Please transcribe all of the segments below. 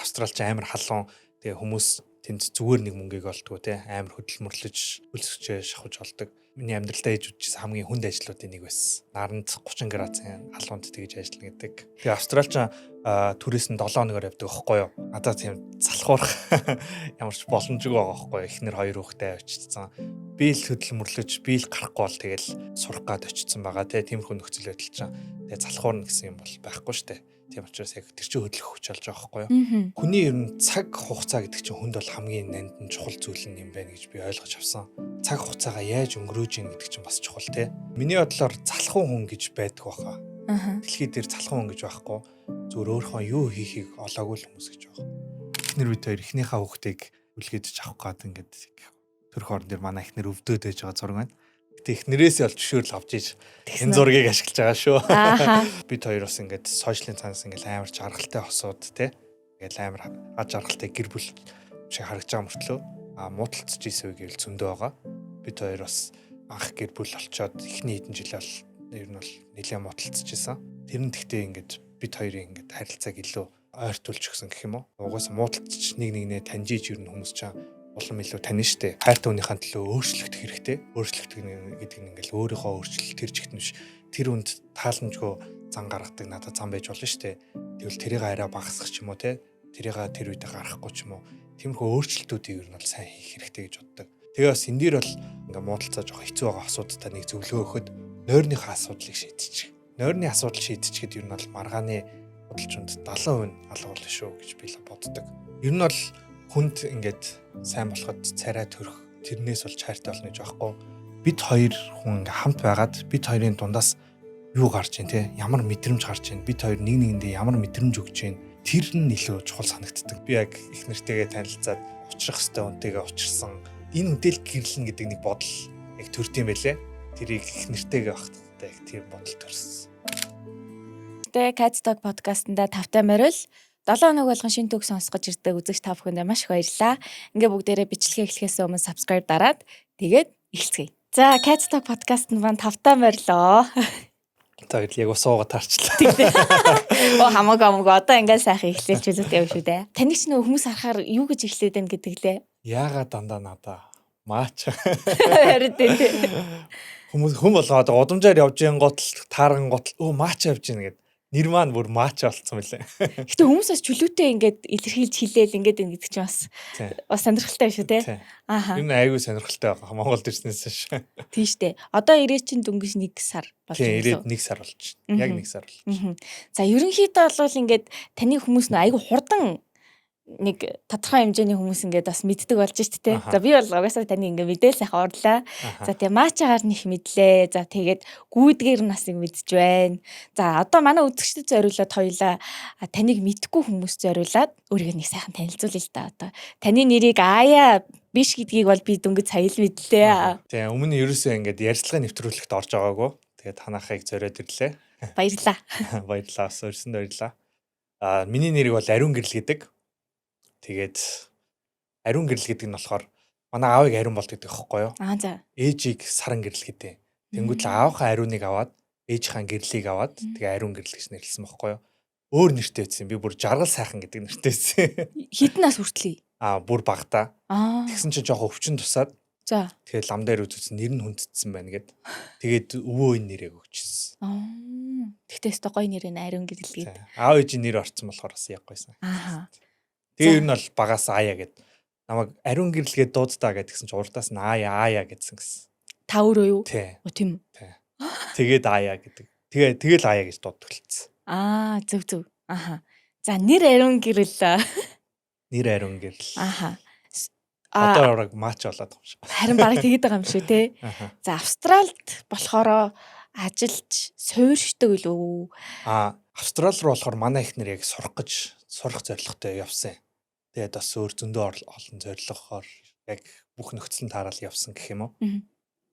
Австралч амар халуун тэгээ хүмүүс тэнд зүгээр нэг мөнгөийг олдгоо те амар хөдөлмөрлөж хөлсөж шахаж олдог. Миний амьдралдаа ээж үзсэн хамгийн хүнд ажлуудын нэг байсан. Наранд 30 градусын халуунд тэгж ажиллана гэдэг. Тэгээ Австралч түрээс нь 7 хоногор явдаг аахгүй юу? Надад тийм залхуурах ямар ч боломжгүй байгаа аахгүй юу? Эхнэр 2 хүүхэдтэй очсон. Би л хөдөлмөрлөж, би л гарахгүй бол тэгэл сурах гад очсон байгаа те. Тиймэрхүү нөхцөл байдал чинь. Тэгээ залхуурна гэсэн юм бол байхгүй штэ. Тийм учраас яг тэр чинь хөдлөх хүч болж байгаа байхгүй юу? Хүний ер нь цаг хугацаа гэдэг чинь хүнд бол хамгийн нандин чухал зүйл юм байна гэж би ойлгож авсан. Цаг хугацаагаа яаж өнгөрөөж ийн гэдэг чинь бас чухал те. Миний бодлоор залхуу хүн гэж байдаг баха. Дэлхий дээр залхуу хүн гэж байхгүй. Зүгээр өөрийнхөө юу хийхийг олоогүй л хүмүүс гэж байгаа. Эхнэр бид хоёр эхнийхээ хүүхдийг үлгээж авах гээд ингээд төрх орон дээр манай эхнэр өвдөд байж байгаа зураг байна. Эхнэрээсээ олж зөвшөөрөл авч иж энэ зургийг ашиглаж байгаа шүү. Бид хоёр бас ингээд сошиалын цаанаас ингээд амар жаргалтай хосууд те. Ингээд амар жаргалтай гэр бүл шиг харагдаж байгаа мөртлөө муудалцж ийсвэ гэвэл зөндөө байгаа. Бид хоёр бас анх гэр бүл олцоод эхний хэдэн жил бол ер нь бол нэлээд муудалцж ийсэн. Тэр нь тэгтээ ингээд бид хоёрын ингээд харилцааг илүү ойртуулж өгсөн гэх юм уу. Угаасаа муудалцж нэг нэгнээ таньж иж ер нь хүмүүс чам улам илүү тань штэ. Хайртай хүнийхээ төлөө өөрчлөгдөх хэрэгтэй. Өөрчлөгдөх гэдэг нь ингээл өөрийнхөө өөрчлөлт тэр чигт нь тэр хүнд тааламжгүй зан гаргадаг надад зам байж болно штэ. Тэгвэл тэрийг арай багасгах ч юм уу те. Тэрийг тэр үедээ гаргахгүй ч юм уу. Тиймэрхүү өөрчлөлтүүдийг ер нь бол сайн хийх хэрэгтэй гэж боддог. Тэгээ бас энэ дээр бол ингээ муудалцаа жоох хэцүү байгаа асуудалтай нэг зөвлөгөө өгөхөд нойрныхаа асуудлыг шийдчих. Нойрны асуудал шийдчихэд ер нь бол маргааны худалчунд 70% алгуулна шүү гэж би л боддог. Ер нь бол хүнд ингээд сайн болоход царай төрөх тэрнээс бол хайртай болно гэж байхгүй. Бид хоёр хүн ингээ хамт байгаад бид хоёрын дундаас юу гарч ийн те ямар мэдрэмж гарч ийн бид хоёр нэг нэгэндээ ямар мэдрэмж өгч ийн тэр нь илүү чухал санагддаг. Би яг их нэртэйгээ танилцаад учрах хэвээр үнтэйгээ учирсан энэ үнтэл гэрлэн гэдэг нэг бодол яг төрд юм байлээ. Тэрийг их нэртэйгээ багтдаг яг тэр бодол төрсөн. Тэгээ Cat Talk подкастнда тавтай морил 7 хоног болгон шинэ төгс сонсгож ирдэг үзэгч та бүхэндээ маш их баярлалаа. Ингээ бүгдээрээ бичлэгээ эхлэхээс өмнө subscribe дараад тэгээд эхэлцгээе. За Cat Talk подкастт маань тавтай морилоо. Тэгээд яг усууга тарчлаа. Оо хамаагүй одоо ингээ сайхан эхлэлч үздэг юм шүү дээ. Таныг ч нөө хүмүүс харахаар юу гэж эхлээд байна гэдэг лээ. Яагаад дандаа надаа маач. Харин тийм. Хүмүүс хүм болгоод удамжаар явж байгаа готл таарган готл маач явж гин гэдэг. Нэр маань бүр маач болцсон мөлий. Гэтэ хүмүүсээс чөлөөтэй ингээд илэрхийлж хэлээл ингээд энэ гэдэг чинь бас сонирхолтой шүү те. Ааха. Энэ айгүй сонирхолтой байгаа. Монголд ирснээс шүү. Тийм штэ. Одоо ирээд чинь дөнгөж 1 сар болж байна. Тийм ирээд 1 сар болж байна. Яг 1 сар болж. За ерөнхийдөө бол ингээд таны хүмүүс нөө айгүй хурдан нэг тодорхой хэмжээний хүмүүс ингээд бас мэддэг болж шүү дээ. За би бол угаасаа таны ингээд мэдээл сайхан орлаа. За тэгээ маачаагаар нэх мэдлээ. За тэгээд гүйдгээр нас их мэдж байна. За одоо манай үзэгчдэд зориулаад хоёулаа таныг мэдгүй хүмүүс зориулаад өөрийгөө нэг сайхан танилцуулъя л да одоо. Таны нэрийг Ая биш гэдгийг бол би дөнгөж сая л мэдлээ. Тэгээ өмнө нь ерөөсөө ингээд ярьцлагын нэвтрүүлэгт орж байгаагүй. Тэгээд танахыг зориод ирлээ. Баярлаа. Баярлалаа. Өрсөнд баярлалаа. Миний нэрийг бол Ариун Гэрэл гэдэг. Тэгээд Ариун Гэрэл гэдэг нь болохоор манай аавыг Ариун болт гэдэг аахгүй юу? За. Ээжийг Саран Гэрэл гэдэг. Тэнгүүд л аавынхаа Ариуныг аваад ээжийнхаа Гэрлийг аваад тэгээ Ариун Гэрэл гэж нэрлсэн байхгүй юу? Өөр нэртэй байсан. Би бүр жаргал сайхан гэдэг нэртэй байсан. Хэдэн нас хүртлээ? Бүр багтаа. Тэгсэн чинь жоохон өвчин тусаад. За. Тэгээд лам дээр үзсэн нэр нь хүндэтсэн байна гэд. Тэгээд өвөө энэ нэрийг өгчээсэн. Тэгтээс тэ гоё нэр нь Ариун Гэрэл гэдэг. Аав ээжийн нэр орсон болохоор бас яг гойсон. Тэгээ ер нь бол багаас Ая гэд намайг Ариун Гэрэл гээд дуудтаа гэдгсэн чинь урдаас нь Ая гэдсэн гэсэн. Та өөрөө юу? Тийм. Тэгээд Ая гэдэг. Тэгэл Ая гэж дууддаг хэлсэн. Зөв. За нэр Ариун Гэрэл. Нэр Ариун Гэрэл. Одоо маач болоод байгаа юм шиг. Харин бараг тэгээд байгаа юм шүү те. За Австралид болохоро ажилч суурьшдаг үлээ. Австрал руу болохоор манай ихнэр яг сурах зорилготой явсан. Тэгээд бас өөр зөндөө олон зорилгоор яг бүх нөхцөлд таарал явсан гэх юм уу.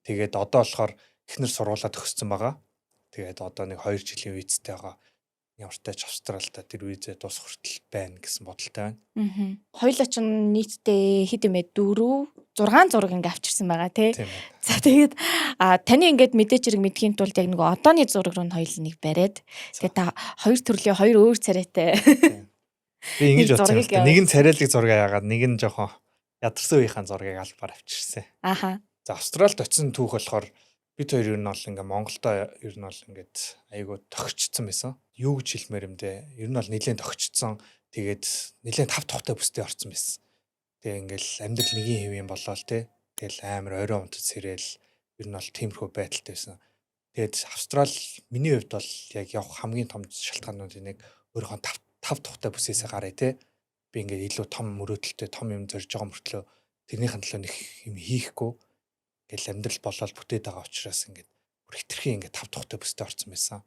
Тэгээд одоо болохоор ихнэр сургуулаа төгссөн байгаа. Тэгээд одоо нэг 2 жилийн визтэй байгаа. Ямартай ч Австралда тэр визээ дуусах хүртэл байна гэсэн бодолтой байна. Хоёулаа ч нийтдээ хэд юм бэ 6 зураг ингээ авчирсан байгаа тий. За тэгээд таны ингээд мэдээч хэрэг мэдхийн тулд яг нэг одооны зураг руу хоёул нэг бариад тэгээд та 2 төрлийн 2 өөр царайтай Би ингэж бодсон юм зургийг л да. Нэг нь царайлаг зураг яагаад нэг нь жоохон ядарсан үеийнхэн зургийг албаар авчирсан. Аха. За Австралид очисон түүх болохоор бид хоёр ер нь бол ингээ Монголдо ер нь бол ингээд айгуу тохирчсон байсан. Юу гэж хэлмээр юм бэ? Ер нь бол нэлээд тохирчсон. Тэгээд нэлээд тав тухтай бүстэй орсон байсан. Тэгээ ингээл амьдрал нэгийн хэвэн болоод те. Тэгэл амар орой унтаж сэрэл ер нь бол тиймэрхүү байдалтай байсан. Тэгээд Австрал миний хувьд бол яг явах хамгийн том шалтгаануудын нэг өөрийнхөө тав тухтай бүсээсээ гараа те. Би ингээд илүү том мөрөөдөлтэй том юм зорж байгаа мөртлөө тэрнийхэн төлөө нэг юм хийхгүй ингээл амьдрал болоод бүтээд байгаа учраас ингээд бүр хитрхи ингээд тав тухтай бүстэй орсон байсан.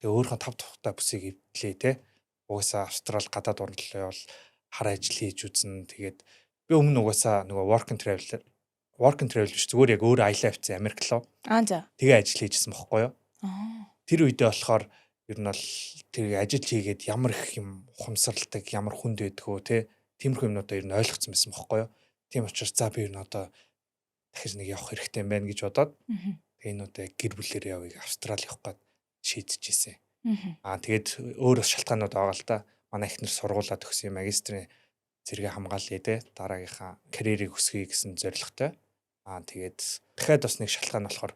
Тэгээ өөрийнхөө тав тухтай бүсийг эвдлээ те. Угаасаа Австрал гадаад орнолоо бол хар ажил хийж үзнэ. Тэгээд би өмнө угаасаа нөгөө work and travel биш зүгээр яг өөр аялаа авчихсан Америк руу. За. Тэгээ ажил хийжсэн байхгүй юу? Тэр үедээ болохоор ер нь бол тэр ажил хийгээд ямар их юм ухамсарладаг, ямар хүнд байдгөө те. Тиймэрхүү юмнуудаа ер нь ойлгоцсон байсан байхгүй юу? Тийм учраас за би ер нь одоо дахиж нэг явах хэрэгтэй юм байна гэж бодоод тэгээ энэ удаа гэр бүлээрээ явъя Австрал явах гээд шийдчихсэн. Тэгээд өөр шалтгаанууд байгаа л да. Манай эхнэр сургуулаа төгсөн магистрийн зэрэг хамгаалъя те. Дараагийнхаа карьерийг өсгөе гэсэн зорилготой. Тэгээд дахиад бас нэг шалтгаан болохоор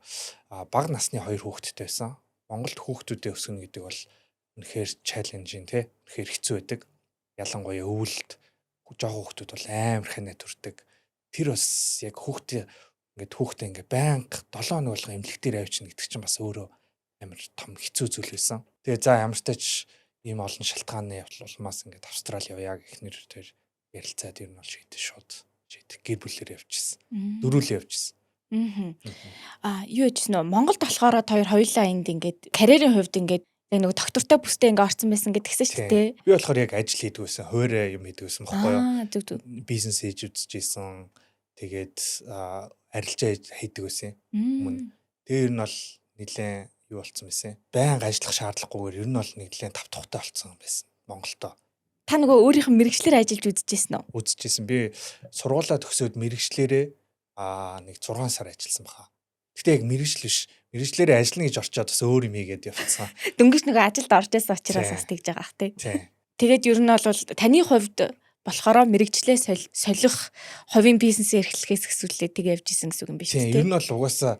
бага насны 2 хүүхэдтэй байсан. Монголд хүүхдүүдээ өсгөнө гэдэг бол үнэхээр чаленжинг те. Үнэхээр хэцүү байдаг. Ялангуяа өвөлд жоохон хүүхдүүд бол амар хянаа төрдөг. Тэр бас яг хүүхдээ ингээ байнга 7 хоног болгон эмнэлэгтээр авчна гэдэг чинь бас өөрөө амар том хэцүү зүйл байсан. Тэгээ за ямар ч тач ийм олон шалтгааны явдал улмаас ингээ Австрали явъя гэх нэрээр ярилцаад ер нь бол шууд гэр бүлээр явчихсан. Дөрүлээ явчихсан. Юу яжсэн нөө Монголд болохоор хоёулаа энд ингээд карьерийн хувьд ингээд яг нэг доктортой бүстэй ингээд орсон байсан гэдгсэн шүү дээ. Би болохоор яг ажил хийдэг байсан, хуурай юм хийдэг байсан баггүй юу? Бизнес хийж үзчихсэн. Тэгээд арилжаа хийдэг байсан юм. Тэгээ ер нь бол нэлээд юу болцсон байсан. Байнга ажиллах шаардлагагүйгээр ер нь бол нэлээд тав тухтай болцсон байсан Монголдо. Та нөгөө өөрийнх нь мэрэгчлэр ажиллаж үзчихсэн үү? Үзчихсэн. Би сургуулаа төгсөөд мэрэгчлэрээ нэг 6 сар ажилласан баха. Гэтэ яг мэрэгжил биш. Мэрэгчлэрээ ажиллана гэж орчоод бас өөр юм хийгээд явцсан. Дөнгөж нөгөө ажилд орж байсан учраас бас тэгж байгаа ах тий. Тэгээд ер нь бол таны хувьд болохоор мэрэгчлээ солих хувийн бизнесээ эрхлэхээс хэсүүлээ тэгээ явж исэн гэсэн үг юм биш үү? Ер нь бол угаасаа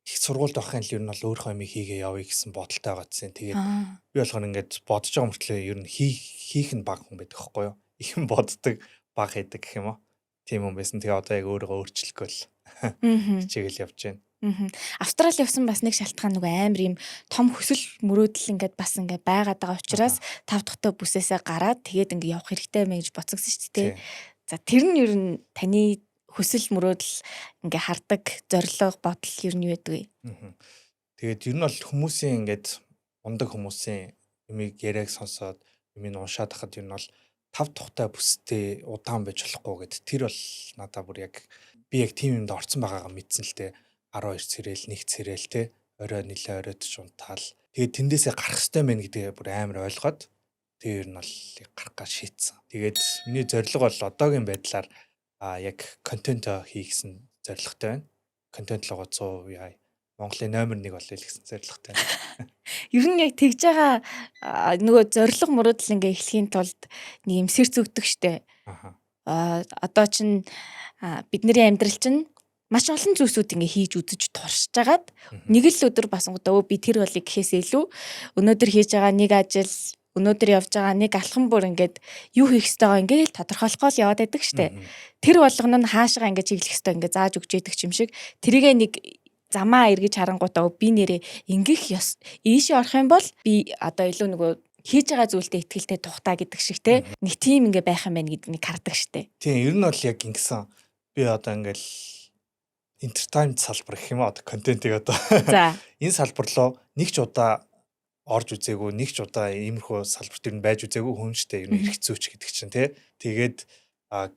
их сургуульд авахын л ер нь бол өөрийнхөө юм хийгээ явъя гэсэн бодолтой байгаа гэсэн. Тэгээд би болохоор ингээд бодож байгаа мөртлөө ер нь хийх нь баг хүн байдаг байхгүй юу? Их юм боддог, баг хийдэг гэх юм уу? Тийм юм байсан. Тэгээ одоо яг өөрийгөө өөрчлөхөөл хичээгэл явж байна. Австрали явсан бас нэг шалтгаан нөгөө амар юм том хөсөл мөрөөдөл ингээд бас ингээд байгаад байгаа учраас тав дахьтай бүсээсээ гараад тэгээд ингээд явах хэрэгтэй мэй гэж боцогсон шүү дээ. За тэр нь ер нь таны хөсөл мөрөөдөл ингээд хардаг зорилго бодол ер нь юу байдаг вэ? Тэгээд ер нь бол хүмүүсийн ингээд ундаг хүмүүсийн юмыг яриаг сонсоод юмыг уншаад хахад ер нь бол тав тухтай бүстэй удаан байж болохгүй гэд тэр бол надад бүр яг би яг тийм юмд орцсон байгаагаа мэдсэн л дээ. 12 цэрэл, 1 цэрэл те орой нилээ оройд шунтаал. Тэгээд тэндээсээ гарах хэрэгтэй мэн гэдгээ бүр амар ойлгоод тэр нь бол гарах гэж шийдсэн. Тэгээд миний зорилго бол одоогийн байдлаар яг контент хийх гэсэн зорилготой байна. Контент лого 100% яа. Монголын номер 1 болъё гэсэн зорилготой байна. Ер нь яг тэгж байгаа нөгөө зорилго мөрөөдөл ингээ эхлэхийн тулд нэг юм сэрц өгдөг штэ. Одоо чинь бидний амьдрал чинь маш олон зүйлсүүд ингээ хийж үзэж туршиж агаад нэг л өдөр басангуудаа би тэр болыг гэхээс илүү өнөөдөр хийж байгаа нэг ажил өнөөдөр явж байгаа нэг алхам бүр ингээд юу хийх ёстойгоо ингээд тодорхойлох гол яваад байдаг штэ. Тэр болгоно нь хаашаа ингээд чиглэх ёстой ингээд зааж өгч яадаг юм шиг тэрийгээ нэг замаа эргэж харангуйтаа би нэрээ ингэх ёс ийшээ орох юм бол би одоо илүү нөгөө хийж байгаа зүйлдээ ихтгэлтэй тухтаа гэдэг шиг те нэг тийм ингээ байх юм байна гэдэг нэг хардаг штэ. Тийм ер нь бол яг ингэсэн би одоо ингээл entertainment салбар гэх юм аа одоо контентыг одоо энэ салбар руу нэг ч удаа орж үзээгүй нэг ч удаа иймэрхүү салбарт ер нь байж үзээгүй хүн штэ ер нь хэрэгцүүч гэдэг чинь те тэгээд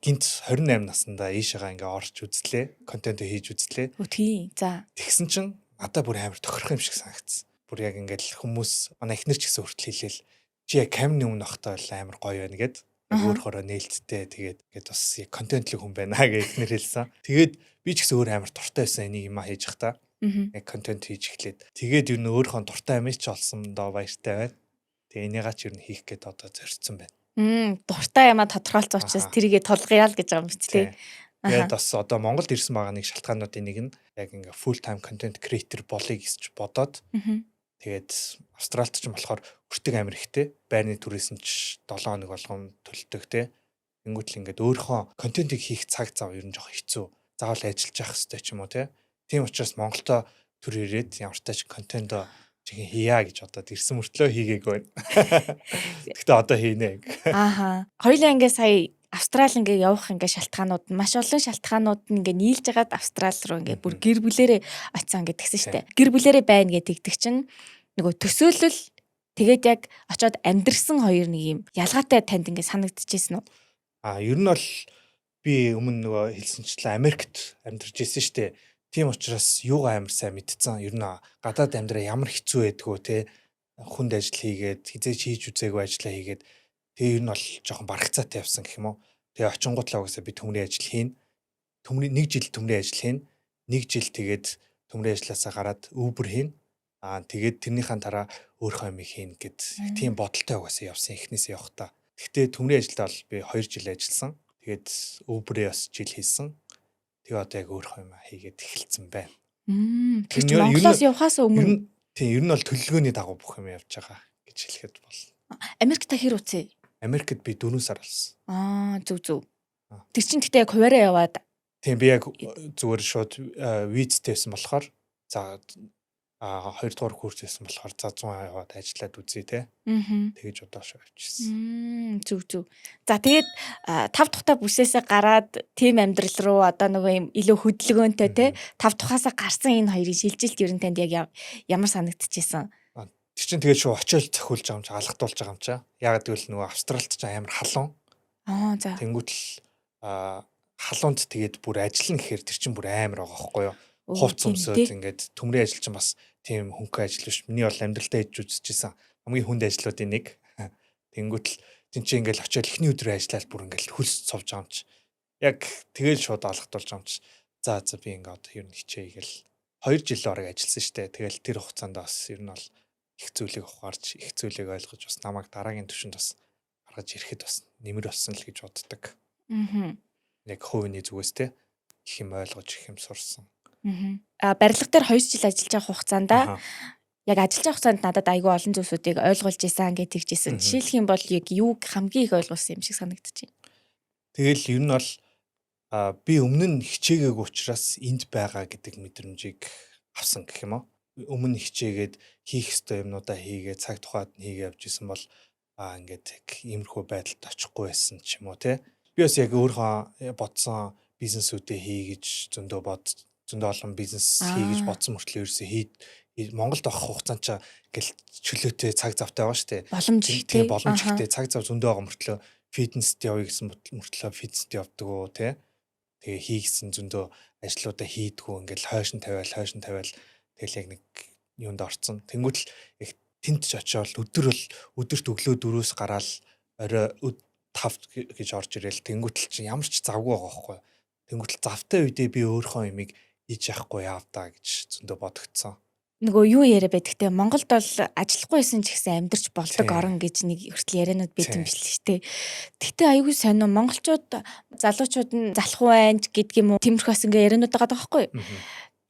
гинт 28 наснда ийшээгаа ингээ орж үзлээ контент хийж үзлээ. Тийм за тэгсэн чинь надад бүр амар тохирох юм шиг санагдсан. Бүр яг ингээл хүмүүс манай эхнэр ч гэсэн хүртэл хэлээл чи яг камерны өмнө ахтаа амар гоё байна гэд өөрөөрөө нээлттэй тэгээд бас яг контентлог хүн байна гэж эхнэр хэлсэн. Тэгээд би ч гэсэн өөр амар дуртай байсан энийг юм хийж явахдаа яг контент хийж эхлээд тэгээд ер нь өөрийнхөө дуртай юм ч олсон доо баяртай байна. Тэгээ энийгаа ч ер нь хийх гээд одоо зорьсон байна. Дуртай юмаа тодорхойлсон учраас тэрийгэ тулгая л гэж байгаа юм биз Тий. дээ. Тэгээд бас одоо Монголд ирсэн байгаа нэг шалтгаануудын нэг нь яг ингээ full time content creator болъё гэж бодоод тэгээд Австралид ч юм болохоор өртөг амир ихтэй байрны түрээс нь ч 7 хоног болгон төлдөг те. Тэнгүүтэл ингээд өөрийнхөө контентыг хийх цаг зав ер нь жоох хэцүү. Заавал ажиллаж явах хэрэгтэй ч юм уу те. Тийм учраас Монголдо төр ирээд ямар ч тач контент чихэн хийя гэж бодоод ирсэн мөртлөө хийгээгүй байна. Гэхдээ одоо хийнэ. Хоёулаа ингээ сая Австрали ингээ явах ингээ шалтгаанууд нь маш олон шалтгаанууд нь ингээ нийлж агаад Австрали руу ингээ бүр гэр бүлэрээ очисан ингээ тэгсэн штэ. Гэр бүлэрээ байна гэдэг чинь нөгөө төсөөлөл тэгээд яг очиод амьдрсан хоёр нэг юм ялгаатай танд ингээ санагдчихсэн үү? Ер нь бол би өмнө нөгөө хэлсэнчлэн Америкт амьдарч ирсэн штэ. Тийм учраас юугаа амар сайн мэдсэн. Ер нь гадаад амьдраа ямар хэцүү байдгүй те. Хүнд ажил хийгээд хизээж хийж үзээгүй ажиллаа хийгээд тэгээ ер нь бол жоохон барагцаатай явсан гэх юм уу. Тэгээ очингуудлаа угаасаа би төмрийн ажил хийн. Нэг жил төмрийн ажил хийн. Нэг жил тэгээд төмрийн ажилласаа гараад Uber хийн. Тэгээд тэрнийхэн дараа өөрийнхөө юм хийн гэд тийм бодолтой угаасаа явсан эхнээсээ явахдаа. Гэхдээ төмрийн ажилдаа бол би 2 жил ажилласан. Тэгээд Uber-ээ бас жил хийсэн. Тэгээ одоо яг өөрийнхөө юм хийгээд эхэлсэн байна. Тэр чинь Монголоос явхаас өмнө тийм ер нь бол төлөвлөгөөний дагуу бүх юм явж байгаа гэж хэлэхэд болно. Америкт хэр үцээ? Америкт би 4 сар болсон. Зүг. Тэр чинь гэхдээ яг хуваараа яваад. Тийм би яг зүгээр шууд визтэй байсан болохоор за 2 дугаар курс хийсэн болохоор за 100 яваад ажиллаад үзье те. Тэгэж удааш авчихсан. Зүг. За тэгээд 5 тухтай бүсээсээ гараад тим амьдрал руу одоо нөгөө юм илүү хөдөлгөөнтэй те 5 тухаасаа гарсан энэ хоёрын шилжилт ер нь танд яг ямар санагдчихсэн? Тэр чинь тэгээд шууд очиол цохиулж байгаа юм чи алгадуулж байгаа юм чи. Ягаад гэвэл нөгөө Австралид ч амар халуун. За. Тэнгүүтэл халуунд тэгээд бүр ажиллана гэхээр тэр чинь бүр амар байгаа байхгүй юу? Хувц өмсөд ингээд төмрийн ажил чинь бас тийм хөнгөн ажил биш. Миний бол амьдралдаа хийж үзчихсэн хамгийн хүнд ажлуудын нэг. Тэнгүүтэл тийм чи ингээд очиод эхний өдрөө ажиллаад бүр ингээд хөлс цовж байгаа юм чи. Яг тэгэл шууд алгадуулж байгаа юм чи. За би ингээд одоо ер нь хичээе гэл 2 жил орог ажилласан штэ. Тэгэл тэр хугацаанд бас ер нь бол их зүйлийг ухаарч их зүйлийг ойлгож бас намайг дараагийн түвшинд бас гаргаж ирэхэд бас нэмэр болсон л гэж боддог. Яг хувийн зүгээс те их юм ойлгож их юм сурсан. Барилга дээр 2 жил ажиллаж байгаа хугацаанд яг ажиллаж байгаа хугацаанд надад айгүй олон зүйлсүүдийг ойлгуулж исэн гэж тэгжсэн. Жишээлх юм бол яг юу хамгийн их ойлгуулсан юм шиг санагдчихэв. Тэгэл ер нь бол би өмнө нь хичээгээгүй учраас энд байгаа гэдэг мэдрэмжийг авсан гэх юм уу. Өмнө хичээгээд хийх ёстой юмнуудаа хийгээд цаг тухайд нь хийгээ явж исэн бол ингээд иймэрхүү байдалд очихгүй байсан ч юм уу те. Би бас яг өөрөө бодсон бизнесүүдээ хийгэж зөндөө олон бизнес хийгэж бодсон мөртлөө ерөөсөө Монголд авах хугацаанд ч ингээл чөлөөтэй цаг завтай байгаа шүү дээ. Боломж ихтэй цаг зав зөндөө байгаа мөртлөө фитнест явъя гэсэн мөртлөө фитнест явдаг уу те. Тэгээ хийгсэн зөндөө ажлуудаа хийдгүү ингээл хойш нь тавиал тэгэл яг нэг юунд орцсон. Тэнгүүтэл их тэнд ч очиод өдөрт өглөө 4-өөс гараал орой 5 гэж орж ирээл тэнгүүтэл чи ямар ч завгүй байгаа байхгүй. Тэнгүүтэл завтай үедээ би өөрийнхөө юмыг хийж яахгүй яавдаа гэж зөндөө бодогдсон. Нөгөө юу яриа байдагтэй Монголд бол ажиллахгүй байсан ч гэсэн амьдарч болдог орн гэж нэг хүртэл яриануд байдсан биш л шүү дээ. Тэгтээ аягүй сонио монголчууд залуучууд нь залах байна гэдэг юм уу тиймэрхүүс ингээ яриануд байгаа байхгүй.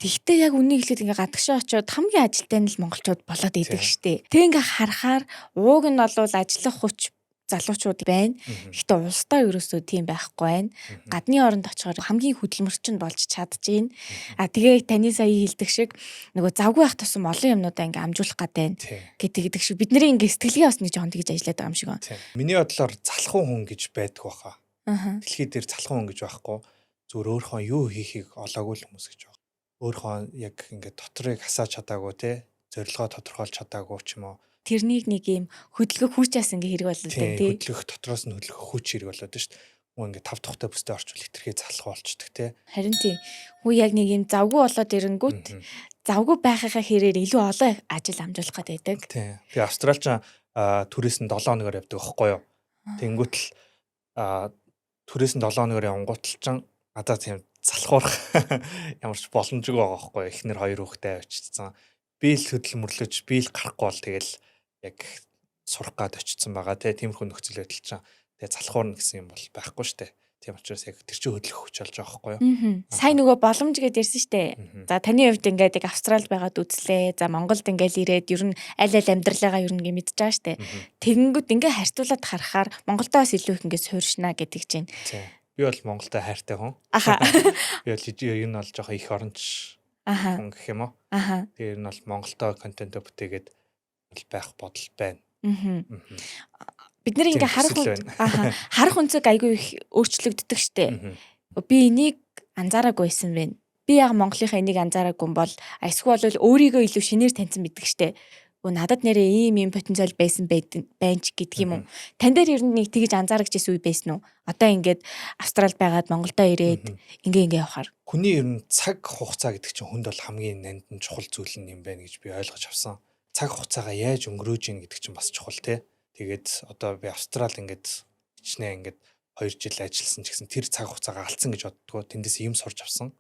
Тэгтээ яг үнийг хэлээд ингээ гадагшаа очиод хамгийн ажилтай нь л монголчууд болоод идэг шүү дээ. Тэг ингээ харахаар ууг нь бол ажиллах хүч залуучууд байна. Гэхдээ улсдаа ерөөсөө тийм байхгүй байна. Гадны оронд очихоор хамгийн хөдөлмөрчин болж чадчихээн. Тэгээ таны сая хэлдэг шиг нөгөө завгүй байх тусам олон юмнуудаа ингээ амжуулах гэдэг шиг бидний ингээ сэтгэлгээ бас нэг жоон тэгж ажиллаад байгаа юм шиг байна. Миний бодлоор залхуу хүн гэж байдаг баха. Дэлхий дээр залхуу хүн гэж байхгүй. Зүгээр өөрийнхөө юу хийхийг олоогүй л хүмүүс гэж байна. Өөрийнхөө яг ингээ дотрыг хасааж чадаагүй те зорилгоо тодорхойлж чадаагүй ч юм уу. Тэрнийг нэг юм хөдөлгөх хүчээс ингээ хэрэг болоод байна тий. Хөдөлгөх дотроос нь хөдөлгөх хүч хэрэг болоод байна шүү дээ. Хүү ингээ 5 тухтай бүстэй орчвол хитрхээ залах болчдөг тий. Харин тий. Хүү яг нэг юм завгүй болоод ирэнгүүт завгүй байхаа хэрээр илүү олон ажил амжуулах гэдэг. Тий. Тэгээ Австралич түрээс нь 7 хоногор явдаг байхгүй юу? Тэнгүүтэл түрээс нь 7 хоногор явангуутал ч надад тийм залхуурах ямар ч боломжгүй байгаа байхгүй юу? Эхнэр 2 хүүхдээ авчирсан. Би л хөдөлмөрлөж би л гарахгүй бол тэгэл яг сурах гад очсон байгаа тиймэрхүү нөхцөл байдал чинь тэгээ залхуурна гэсэн юм бол байхгүй штэ. Тийм учраас яг тэр чинь хөдлөх хүч болж байгаа байхгүй юу? Сайн нөгөө боломж гэдээ ярьсан штэ. За таны хувьд ингээд яг Австралид байгаад үзлээ. За Монголд ингээд ирээд ер нь аль амьдралаагаа ер нь ингээд мэдж байгаа штэ. Тэгэнгүүт ингээд харьцуулаад харахаар Монголдоос илүү их ингээд суурьшна гэдэг чинь. Би бол Монголтой хайртай хүн. Аха. Би бол ер нь бол жоохон их оронч хүн гэх юм уу? Аха. Тэр нь бол Монголтой контент бүтээгээд байх бодол байна. Бид нэр ингээ харах үнцэг айгүй их өөрчлөгддөг штэ. Би энийг анзаараагүй байсан байна. Би яг Монголынхаа энийг анзаараагүй бол эсвэл өөрийгөө илүү шинээр таньсан мэддэг штэ. Надад нэрээ ийм потенциал байсан байна ч гэдэг юм уу. Тан дээр ер нь нэг тэгж анзаарч ирсэн үе байсан уу? Одоо ингээд Австралид байгаад Монголдо ирээд ингээ явахаар. Хүний ер нь цаг хугацаа гэдэг чинь хүнд бол хамгийн нандин чухал зүйл юм байна гэж би ойлгож авсан. Цаг хугацаагаа яаж өнгөрөөж ийн гэдэг чинь бас чухал те. Тэгээд одоо би Австрал ингээд хичнээн ингээд 2 жил ажилласан ч гэсэн тэр цаг хугацаагаа алдсан гэж боддгоо тэндээс юм сурч авсан.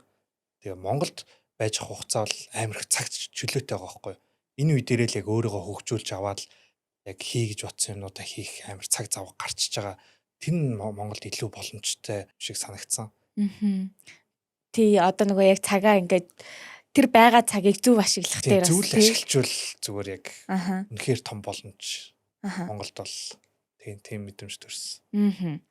Тэгээ Монголд байж хугацаа бол амар их цаг чөлөөтэй байгаа байхгүй. Энэ үе дээрээ л яг өөрийгөө хөгжүүлж аваад яг хий гэж бодсон юмнуудаа хийх амар цаг зав гарчиж байгаа. Тэр нь Монголд илүү боломжтой шиг санагдсан. Тий одоо нөгөө яг цагаа ингээд тэр байгаа цагийг зөв ашиглах дээр бас зөв ашиглажвал зүгээр яг үнэхээр том боломж. Монголд бол тийм мэдрэмж төрсөн.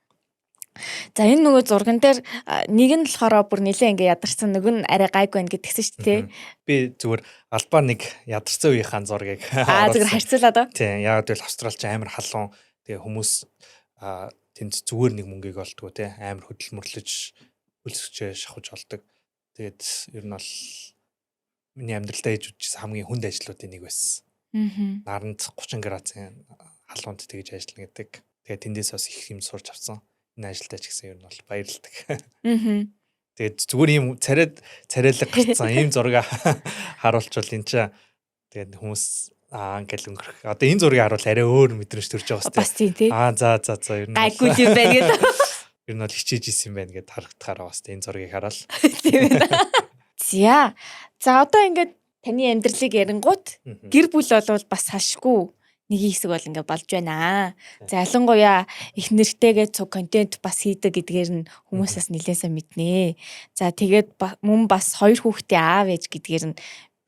За энэ нөгөө зурган дээр нэг нь болохоор бүр нэлээ ингээ ядарсан, нэг нь арай гайгүй байна гэдгсэн шүү дээ. Би зүгээр албаа нэг ядарсан үеийнхаа зургийг зүгээр харьцуулаад оо. Тийм яг л Австралч амар халуун. Тэгээ хүмүүс тэнд зүгээр нэг мөнгийг олдгоо те амар хөдөлмөрлөж хөлсөчөө шахаж олдог. Тэгээд ер нь бол миний амьдралдаа хийж үзсэн хамгийн хүнд ажлуудын нэг байсан. Наранд 30 градусын халуунд тэгж ажиллана гэдэг. Тэгээд тэндээс бас их юм сурч авсан. Энэ ажилдаа ч гэсэн ер нь бол баярлалдаг. Тэгээд зүгээр ийм царайлаг гарцсан ийм зураг харуулчвал энэ чинь тэгээд хүмүүс ингээл өнгөрөх. Одоо энэ зургийг харуул арай өөр мэдрэмж төрж байгаа бас тийм тий. За ер нь гайгүй юм байна гэдэг. Ер нь бол хичээж исэн юм байна гэд харагдахаар бас энэ зургийг хараал. Тийм ээ. За одоо ингээд таны амьдралыг ярингууд гэр бүл болвол бас салшгүй нэг хэсэг бол ингээд болж байна. За ялангуяа их нэртэйгээ цуг контент бас хийдэг гэдгээр нь хүмүүсээс нэлээсээ мэднэ. За тэгээд мөн бас 2 хүүхдээ аав ээж гэдгээр нь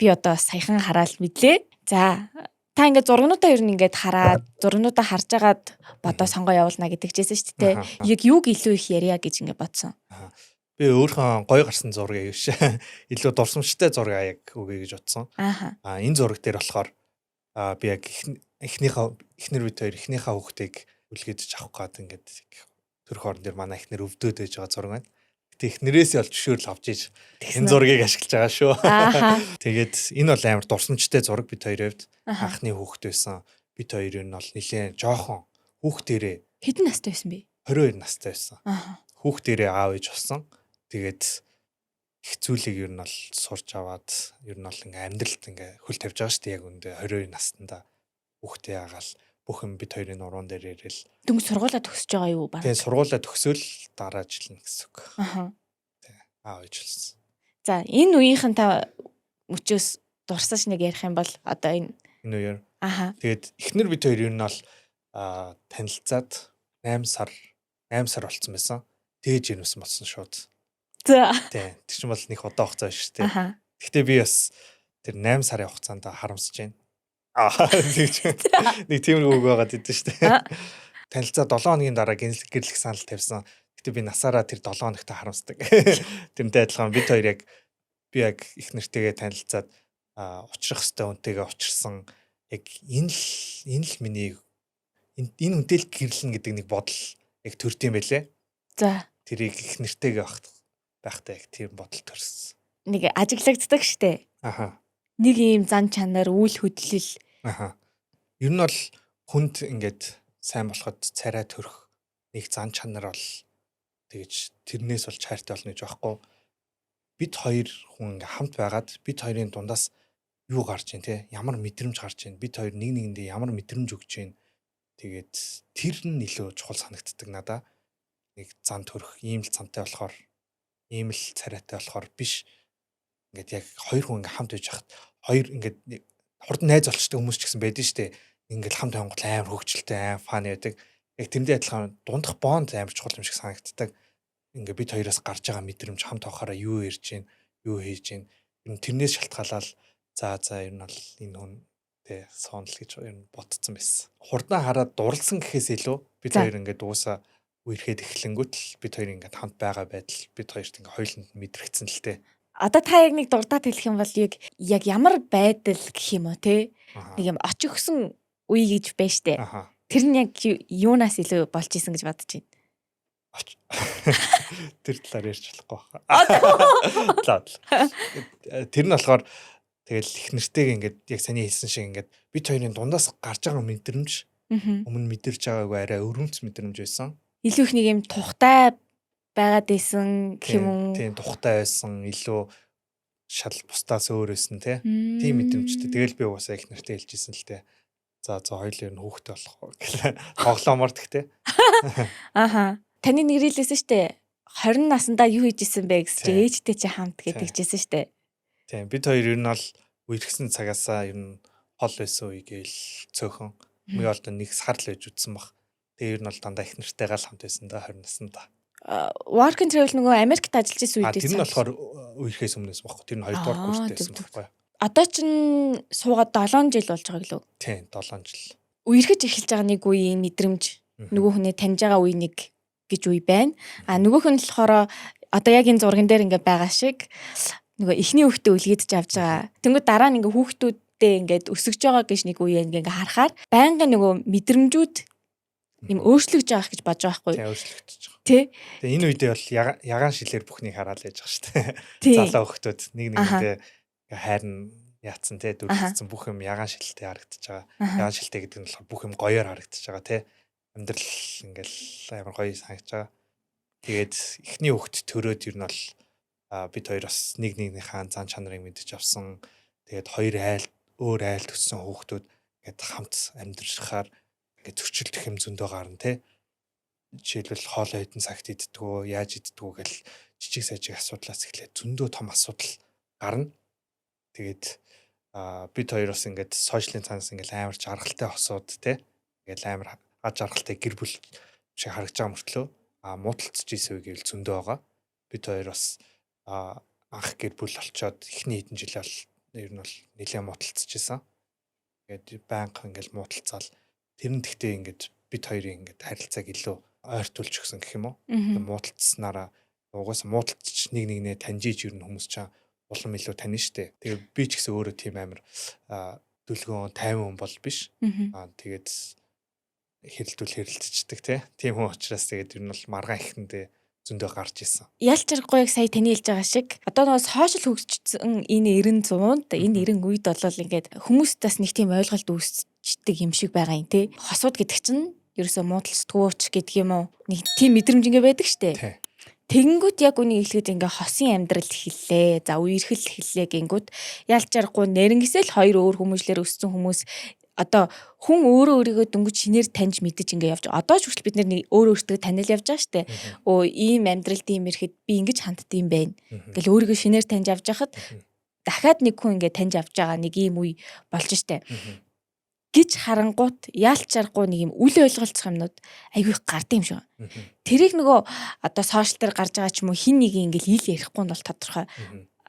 би одоо саяхан хараад мэдлээ. За та ингээд зургнуудаа ер нь ингээд хараад зургнуудаа харж агаад бодоо сонгоо явуулна гэдэг чийсэн шүү дээ. Яг юуг илүү их ярья гэж ингээд бодсон. Би өөрийнхөө гоё гарсан зургийг биш. Илүү дурсамжтай зураг яг өгье гэж бодсон. Энэ зураг дээр болохоор би яг эхнэр бид хоёр эхнийхээ хүүхдийг үлгээж авах гээд ингээд төрх орон дээр манай эхнэр өвдөөд байж байгаа зураг байна. Гэтэ эхнэрээс олж зөвшөөрөл авч иж энэ зургийг ашиглаж байгаа шүү. Тэгээд энэ бол амар дурсамжтай зураг бид хоёрын хувьд. Анхны хүүхд байсан. Бид хоёр нь бол нэлээд жоохон хүүхдээрээ хэдэн настай байсан бэ? 22 настай байсан. Хүүхдээрээ аав ээж болсон. Тэгээд их зүйлийг ер нь бол сурч аваад ер нь бол ингээм амьдралд ингээ хөл тавьж байгаа шүү дээ яг үндэ 22 наснда хүүхдээ агаал бүх юм бид хоёрын уран дээр ирэл. Дөнгөж сургуулаа төгсөж байгаа юу баг? Тэгээ сургуулаа төгсөөл дараа жил гэсэн үг. Тий. Аав ээж болсон. За энэ үеийнхэн та мөчөөс дурсаж нэг ярих юм бол одоо энэ үеэр. Тэгээд эхнэр бид хоёр ер нь бол танилцаад 8 сар болсон байсан. Дээж ирсэн болсон шууд. За. Тий. Тэр чинь бол нэг удаан хугацаа шүү дээ. Гэхдээ би бас тэр 8 сарын хугацаанд харамсаж байна. Нэг тиймэрхүү үг байгаад идэв шүү дээ. Танилцаа 7 хоногийн дараа гэрлэх санал тавьсан. Гэхдээ би насаараа тэр 7 хоногт харамсдаг. Тэрнтэй адилхан бид хоёр би яг их нэртэйгээ танилцаад учрах хэвээр үнтэйгээ учирсан. Яг энэ л миний энэ үнтэй л гэрлэн гэдэг нэг бодол яг төрд юм байлээ. За. Тэрийг их нэртэйгээ байхдаа яг тийм бодол төрсөн. Нэг ажиглагддаг штэ. Нэг ийм зан чанар, үйл хөдлөл. Ер нь бол хүнд ингээд сайн болоход царай төрөх нэг зан чанар бол тэгэж тэрнээс бол хайртай болно гэж байхгүй. Бид хоёр хүн ингээ хамт байгаад бид хоёрын дундаас юу гарч ийн те ямар мэдрэмж гарч ийн бид хоёр нэг нэгэндээ ямар мэдрэмж өгч ийн тэгээд тэр нь илүү чухал санагддаг надаа. Нэг зан төрөх ийм л цантай болохоор ийм л царайтай болохоор биш. Ингээд яг хоёр хүн ингээ хамт байж хахад хоёр ингээд хурд найз олчдаг хүмүүс ч гэсэн байдаг шүү дээ. ингээл хамт хонгол амар хөвгчлөлтэй амар фан байдаг. Яг тэндээ адилхан дундах бонд амар чухал юм шиг санагддаг. Ингээ бид хоёроос гарч байгаа мэдрэмж хамт авахаараа юу ярьж гин, юу хийж гин. Ер нь тэрнээс шалтгаалаад за ер нь бол энэ хүн тэ соонл гэж ер нь ботцсон байсан. Хурдан хараад дурлсан гэхээс илүү бид хоёр ингээд уусаа үерхэд эхлэнгүүт л бид хоёр ингээд хамт байгаа байдал бид хоёрт ингээд хоёуланд мэдрэгдсэн л тээ. Одоо та яг нэг дурдаад хэлэх юм бол яг ямар байдал гэх юм уу те? Нэг юм очихсан үе гэж байна штэ. Тэр нь яг юунаас илүү болж исэн гэж бодож байна. Тэр талаар ярьж болохгүй байна. Тэр нь болохоор тэгэл их нэртэйг ингээд яг саний хэлсэн шиг ингээд бид хоёрын дундаас гарч байгаа мэдрэмж өмнө мэдэрч байгаагүй арай өрөмц мэдрэмж байсан. Илүү их нэг юм тухтай байгаад байсан гэх юм уу? Тийм тухтай байсан, илүү шал бусдаас өөр байсан тийм мэдрэмжтэй. Тэгэл би угаасаа их нэртэй хэлжсэн л те. За хоёул ер нь хүүхдтэй болох гэх тоглоомор тэгтэй. Таны нэрэлсэн штэ 20 наснда юу хийж исэн бэ гэж ээжтэй чи хамт гэдэг чижсэн штэ. Тийм бид хоёр ер нь бол үерхсэн цагаасаа ер нь хол байсан үегээл цөөхөн. Ми бол нэг сар л байж үтсэн баг. Тэгээ ер нь бол дандаа их нэртэйгээ л хамт байсан да 20 наснда. Work and travel нөгөө Америкт ажиллаж исэн үед тэр нь болохоор үерхээс өмнөөс баггүй. Тэр нь 2 дугаар курстэй байсан баггүй. Одоо ч суугаад 7 жил болж байгаа гэлөө. Тийм 7 жил. Үерхэж эхэлж байгаа нэг үеийн мэдрэмж нөгөө хүнээ таньж байгаа үе нэг гэж үе байна. Нөгөөх нь болохоор одоо яг энэ зурган дээр ингээ байгаа шиг нөгөө эхний хүүхдээ үлгэдэж авч байгаа. Тэнгүүд дараа нь ингээ хүүхдүүдтэй ингээд өсөж байгаа гэж нэг үе ингээ харахаар байнга нөгөө мэдрэмжүүд юм өөрчлөгдөж байгаа гэж бодож байгаа байхгүй. Тийм өөрчлөгдөж байгаа. Тэ. Тэгээ энэ үедээ бол ягаан шилээр бүхнийг хараад яж байгаа шүү дээ. Залуу хүүхдүүд нэг нэгэндээ хайрн яатсан те дүрцсэн бүх юм ягаан шилтэй харагдаж байгаа. Ягаан шилтэй гэдэг нь болохоор бүх юм гоёор харагдаж байгаа те. Амьдрал ингээл амар гоё санагдаж байгаа. Тэгээд эхний хүүхд төрөөд ер нь бол бид хоёр бас нэгнийхээ зан чанарыг мэдэж авсан. Тэгээд хоёр өөр айл төссөн хүүхдүүд ингээд хамт амьдрахаар ингээд зөрчилдөх юм зөндөө гарна те. Жишээлбэл хоолой хэдэн цагт иддгүү, яаж иддгүү гэл жижиг сажиг асуудлаас эхлээд зөндөө том асуудал гарна. Тэгээд бид хоёр бас ингээд сошиалын цаанаас ингээд амар жаргалтай хосууд те. Ингээд амар жаргалтай гэр бүл шиг харагдаж байгаа мөртлөө муудалцж ийсэн үе гэвэл зөндөө байгаа. Бид хоёр бас анх гэр бүл олцоод эхний хэдэн жилээ бол ер нь бол нэлээд муудалцж ийсэн. Тэгээд байнга ингээд муудалцаал тэр нь тэгтээ ингээд бид хоёрын ингээд харилцааг илүү ойртуулж өгсөн гэх юм уу. Муудалцснараа угаасаа муудалцч нэг нэгнээ таньж иж ер нь хүмүүс чам улам илүү тань штэ. Тэгээ би ч гэсэн өөрөө тийм амар дүлгөөн тайван хүн бол биш. Тэгээд хэрэлцдэг тийм хүн учраас тэгээд ер нь бол маргаан ихэндээ зөндөө гарч исэн. Ялч жаргахгүй яг сая таны хэлж байгаа шиг одоо нөгөө сошиал хөгжсөн энэ 90 100-д энэ 90 үед бол ингээд хүмүүст бас нэг тийм ойлголт үүсчдэг юм шиг байгаа юм те. Хосууд гэдэг чинь ерөөсөө муудалцдагууч гэдэг юм уу? Нэг тийм мэдрэмж ингээ байдаг штэ. Тэгэнгүүт яг үнийг хэлэхэд ингээ хосын амьдрал хэллээ. За үерхэл хэллээ гингүүт ялч жаргахгүй нэрнгэсэл хоёр өөр хүмүүжлэр өссөн хүмүүс одоо хүн өөрөө өөрийгөө дөнгөж шинээр таньж мэдэж ингээ явж. Одоо ч хүртэл бид нар өөрөө өөртөө танил явж байгаа штэ. Ийм амьдралд ийм ирэхэд би ингэж ханддсан юм байна. Ингээл өөрийгөө шинээр таньж авч яхад дахиад нэг хүн ингээ таньж авч байгаа нэг ийм үе болж штэ. Гэж харангуут яалч жарахгүй нэг юм үл ойлголцох юмнууд айгүй их гардыг юм шиг. Тэрийг нөгөө одоо сошиал дээр гарч байгаа ч юм уу хин нэг ингээл ил ярихгүй нь бол тодорхой.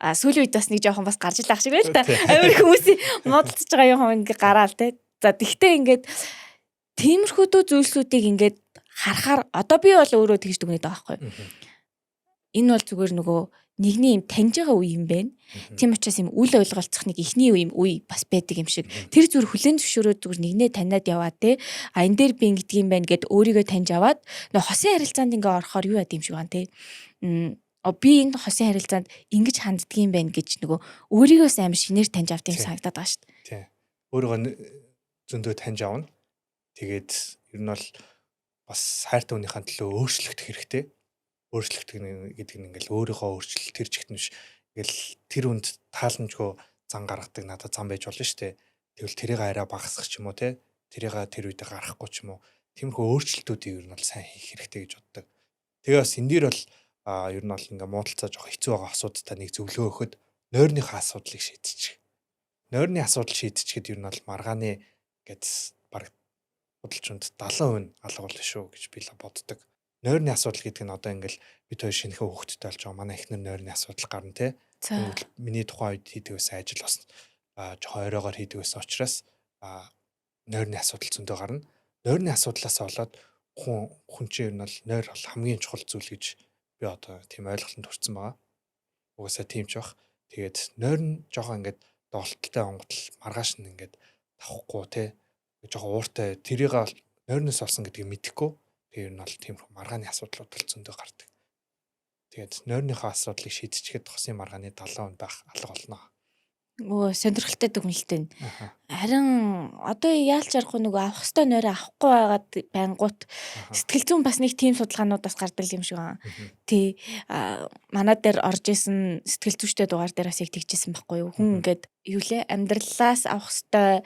Сүүлийн үед бас нэг жоохон бас гарч илах шиг байл та. Амар хүмүүсийн модалцж байгаа юм ингээ гараал те. За тэгтээ ингээд тиймэрхүү зүйлсүүдийг ингээд харахаар одоо би бол өөрөө тэгж дүгнээд байгаа байхгүй. Энэ бол зүгээр нөгөө нэгний юм таньж байгаа үе юм байна. Тийм учраас юм үл ойлголцох нэг ихний үе бас байдаг юм шиг. Тэр зүгээр хүлэн зөвшөөрөөд зүгээр нэгнээ таниад яваа те. Энэ дээр би ингэдэг юм байна гэд өөрийгөө таньж аваад нөгөө хосын харилцаанд ингээ орохоор юу яд юм шиг байна те. Би энэ хосын харилцаанд ингэж ханддаг юм байна гэж нөгөө өөрийгөөс амар шинээр таньж авт юм санагдаад байгаа шүү дээ. Тийм. Өөрийгөө зөндөө таньж авна. Тэгээд ер нь бол бас хайртай хүнийхэн төлөө өөрчлөгдөх хэрэгтэй. Өөрчлөгдөх гэдэг нь ингээл өөрийнхөө өөрчлөлт тэр чигт нь биш. Ингээл тэр хүнд тааламжгүй зан гаргадаг надад зам байж болно шүү дээ. Тэгвэл тэрийг арай багасгах ч юм уу те. Тэрийг тэр үедээ гаргахгүй ч юм уу. Тиймэрхүү өөрчлөлтүүдийг ер нь бол сайн хийх хэрэгтэй гэж боддог. Тэгээ бас энэ дээр бол ер нь бол ингээ муудалцаа жоох хэцүү байгаа асуудалтай нэг зөвлөгөө өгөхөд нойрныхаа асуудлыг шийдчих. Нойрны асуудал шийдчихэд ер нь бол маргааны гэд худалчунд 70% алга болно шүү гэж би л боддог. Нойрны асуудал гэдэг нь одоо ингээл бид хоёр шинэхэн хүүхэдтэй болж байгаа. Манай эхнэр нойрны асуудал гарна те. За. Тэгвэл миний тухайн үед хийдэг байсан ажил бас жоохон оройгоор хийдэг байсан учраас нойрны асуудал зөндөө гарна. Нойрны асуудлаас болоод хүн чинь ер нь бол нойр бол хамгийн чухал зүйл гэж би одоо тийм ойлголтод хүрсэн байгаа. Угаасаа тийм ч бах. Тэгээд нойр нь жоохон ингээд доголтолтой онготл маргааш нь ингээд тавхгүй те. Жоохон ууртай тэрийг нойрноос олсон гэдгийг мэдэхгүй. Тэр нь бол тиймэрхүү маргааны асуудлууд бол зөндөө гардаг. Тэгээд нойрныхоо асуудлыг шийдчихэхэд хосын маргааны 70% байх алга болно. Сонирхолтой дүгнэлтэн. Харин одоо яалч аргагүй нөгөө авах хэвээр нойроо авахгүй байгаад байнгут сэтгэл зүйн бас нэг тийм судалгаануудаас гардаг юм шиг байна. Тий манай дээр орж исэн сэтгэл зүйчтэй дугаар дээр бас яг тэгжсэн байхгүй юу. Хүн ингээд юу лээ амьдралаас авах хэвээр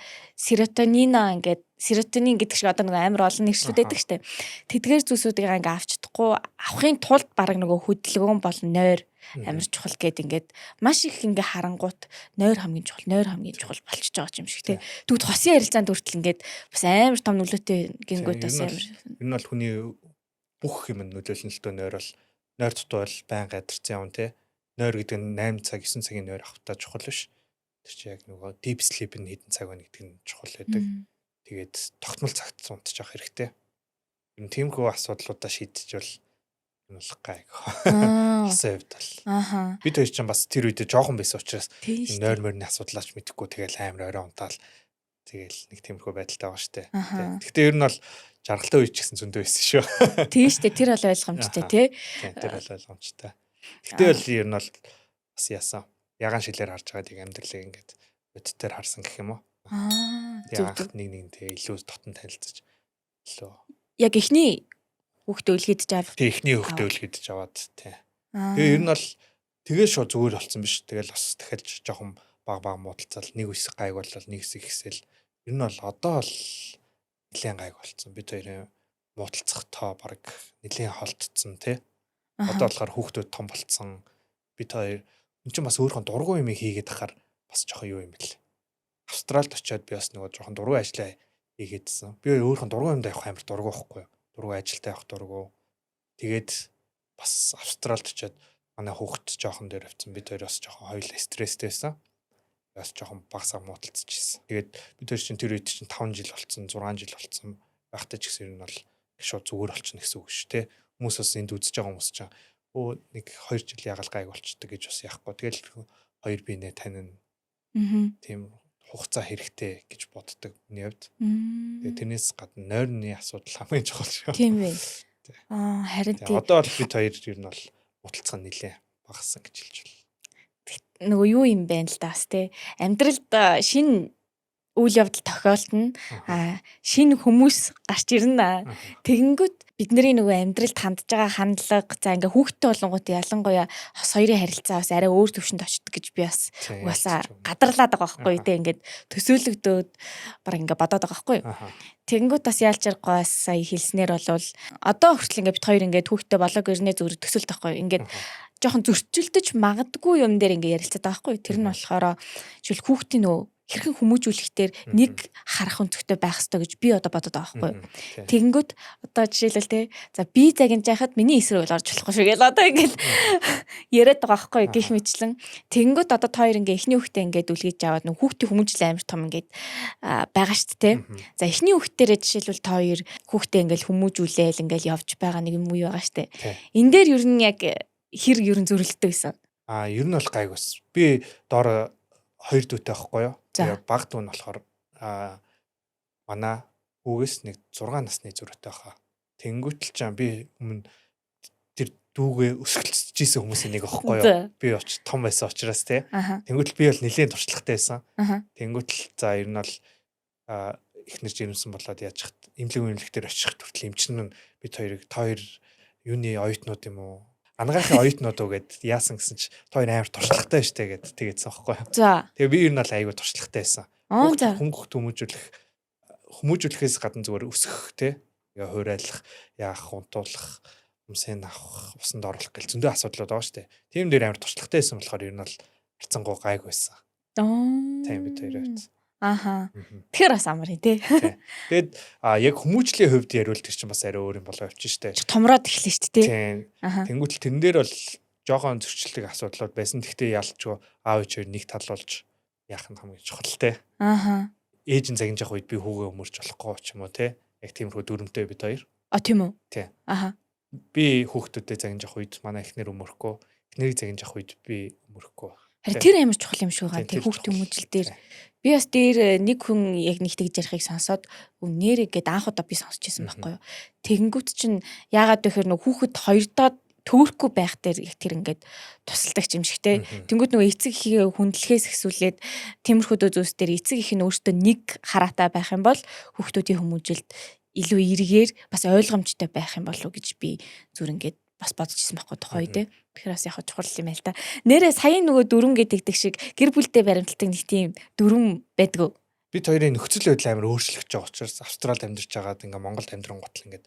серотонин гэдэг шиг одоо нөгөө амар олон нэршлүүд байдаг штэ. Тэдгээр зүйлсүүдийг ингээд авч чадахгүй авахын тулд баг нөгөө хөдөлгөөн бол нойр амар чухал гэд ингээд маш их ингээ харангуут нойр хамгийн чухал болчихж байгаа юм шиг тий. Тэгвэл хосын ярилцаанд хүртэл ингээд бас амар том нөлөөтэй гингүүд бас амар. Энэ бол хүний бүх юм нөлөөлнө л дөө нойр бол нойр дутуу бол байнга адарсан юм тий. Нойр гэдэг нь 8 цаг 9 цагийн нойр авахтаа чухал биш. Тэр чинь яг нөгөө deep sleep нь хэдэн цаг байна гэдэг нь чухал байдаг. Тэгээд тогтмол цагт унтчих авах хэрэгтэй. Энэ тиймхүү асуудлуудаа шийдчихвэл энэ бол гайг. Хосын хувьд бол. Бид хоёр ч бас тэр үедээ жоохон байсан учраас нойр морины асуудлаач мэдэхгүй тэгэл амар орой унтаал тэгэл нэг тиймэрхүү байдалтай байгаа штэ. Гэхдээ ер нь бол жаргалтай үеч гэсэн зөндөө байсан шүү. Тийм штэ тэр бол ойлгомжтой тий. Тэр бол ойлгомжтой. Гэхдээ бол ер нь бол бас яасан ягаан шилээр харж байгаа тийг амьдралыг ингээд өдтөр харсан гэх юм уу. Яг нэг илүү дотн танилцаж илүү. Яг эхний хүүхдээ үлгэдэж аваад. Тэг эхний хүүхдээ үлгэдэж аваад тий. Тэгээ ер нь бол тэгээ шууд зүгээр болсон биш. Тэгэл бас дахиад жоохон баг муудалцал нэг үсэг гайг болол нэг үсэг ихсэл ер нь бол одоо л нэлээд гайг болсон. Бид хоёрын муудалцах тоо баг нэлээд холдсон тий. Одоо болохоор хүүхдүүд том болцсон. Бид хоёр энэ чинь бас өөрхөн дургуй юм хийгээд ахаар бас жоохон юу юм бэл. Австралид очиод би бас нөгөө жоохон дургуй ажиллаа хийгээдсэн. Би өөрхөн дургуй юмд явах амар дургуй байхгүй юу? Дургуй ажилтаа явах дургуй. Тэгээд бас Австралид очиод манай хүүхд жоохон дээр авцсан. Бид хоёр бас жоохон хоёул стресстэй байсан. Бас жоохон багсаа муудалцаж ирсэн. Тэгээд бид хоёр чинь тэр үед чинь 5 жил болцсон, 6 жил болцсон. Багтаж гэсэн юм бол шууд зүгээр болчихно гэсэн үг шүү, тэ. Хүмүүс бас энд үзэж байгаа хүмүүс чинь нэг 2 жил ягаал гайг болчдөг гэж бас яахгүй. Тэгэл хоёр биенээ танина. Тийм хугацаа хэрэгтэй гэж боддог миний хувьд. Тэгээ тэрнээс гадна нойрны асуудал хамгийн чухал шүү. Тийм ээ. Харин тийм. Одоо бол бид хоёр ер нь бол муталцсан нилээ багассан гэж хэлж байна. Нөгөө юу юм бэ л даас те. Амьдралд шинэ үйл явдал тохиолдно. Шинэ хүмүүс гарч ирнэ. Тэгэнгүүт бидний нөгөө амьдралд хандж байгаа хандлага за ингээ хүүхдтэй болонгууд ялангуяа хос хоёрын харилцаа бас арай өөр төвшөнд очдөг гэж би бас угаасаа гадарлаад байгаа байхгүй юу те ингээд төсөөлөгдөөд баг ингээ бодоод байгаа байхгүй юу. Тэгэнгүүт бас яалч аргагүй сая хэлснээр болвол одоо хүртэл ингээ бит хоёр ингээ хүүхдтэй болоог ирнэ зүгээр төсөөлт байхгүй юу. Ингээд жоохон зөрчилдөж магадгүй юм дээр ингээ ярилцаад байгаа байхгүй юу. Тэр нь болохоор жишээл хүүхдийн нөгөө хэрхэн хүмүүжүүлэхтэр нэг харах өнцгтэй байх хэрэгтэй гэж би одоо бодоод байгаа байхгүй юу. Тэгэнгүүт одоо жишээлбэл те за би загинж яхад миний эсрэг орж болохгүй шүү гэл одоо ингээд яриад байгаа байхгүй юу гих мэтлэн. Тэгэнгүүт одоо та хоёр ингээ эхний хүүхдээ ингээд үлгээж аваад нэг хүүхдийн хүмүүжил амар том ингээд байгаа шүү дээ. За эхний хүүхдээрээ жишээлбэл та хоёр хүүхдээ ингээд хүмүүжүүлээл ингээд явж байгаа нэг юм уу байгаа шүү дээ. Энэ дээр ер нь яг хэр ер нь зөрөлттэй байсан. Ер нь бол гайг бас. Би доор 2 дүүтэй байхгүй юу. Тэгээ баг дүү нь болохоор манай хүүгээс нэг 6 насны зөрүүтэй хаа. Тэнгүүтэл ч би өмнө тэр дүүгээ өсгөлцөжсэн хүмүүсийн нэг байхгүй юу. Би том байсан учраас тий. Тэнгүүтэл би бол нэлээд туршлагатай байсан. Тэнгүүтэл за ер нь бол эхнэр жирэмсэн болоод яаж хат имлэг дээр очих хүртэл эмчнэн бид хоёрыг та хоёр юуны оюутнууд юм уу? Ангаахын оюутнууд уу гэд яасан гэсэн чи та хоёр амар туршлагатай штэ гэд тэгээдсэн байхгүй юу. За. Тэгээ би ер нь бол айгүй туршлагатай байсан. Хөнгөх хүмүүжүүлэхээс гадна зүгээр өсгөх те. Ингээ хуурайлах, яах, унтуулах, өмсөнд авах, усанд оруулах гэл зөндөө асуудлууд байгаа штэ. Тийм дээр амар туршлагатай байсан болохоор ер нь бол харцангуй гайг байсан. Тийм бид хоёр Ааха. Мгм. Тэгэхээр бас амар тий. Тий. Тэгээд яг хүмүүжлийн хувьд яриул тэр чинь бас арай өөр юм болоо явчих штэ. Томроод эхлэв шүү дээ тий. Тий. Ааха. Тэнгүүтэл тэрэн дээр бол жоохон зөрчилдөг асуудлууд байсан. Гэхдээ ялчгүй аав ээж хоёр нэг тал болж яах нь хамгийн чухал те. Ааха. Ээж нь загнаж явах үед би хүүгээ өмөрч болохгүй ч юм уу те. Яг тиймэрхүү дүрмтэй бид хоёр. Тийм үү? Тий. Ааха. Би хүүхдүүдэд загнаж явах үед манай эхнэр өмөрөхгүй. Эхнэрийг загнаж явах үед би өмөрөхгүй. Харин тэр амар чухал юм шүү га. Тий, Тэр хүүхдийн чухал. хүмүүжил дээр би бас дээр нэг хүн яг нэг тэгж ярихыг сонсоод нэрээ гээд анх удаа би сонсч байсан байхгүй юу. Тэгэнгүүт чинь яагаад гэхээр нөх хүүхэд хоёрдоо төөрөхгүй байх дээр яг тэр ингээд тусалдаг юм шигтэй. Тэнгүүд нөгөө эцэг ихийг хүндлэхээс ихсүүлээд тиймэрхүү зүйлс дээр эцэг их нь өөртөө нэг хараатай байх юм бол хүүхдүүдийн хүмүүжилд илүү эргээр бас ойлгомжтой байх юм болов уу гэж би зүр ингээд бас бодож ирсэн байхгүй тухай тий. Тэгэхээр бас яг чухал юм байл та. Нэрээ саяын нөгөө дүрм гэдэг шиг гэр бүлдээ баримталдаг нэг тийм дүрм байдгүй. Бид хоёрын нөхцөл байдал амар өөрчлөгдөж байгаа учраас Австралид амьдарч байгаад ингээ Монголд амьдран гутал ингээ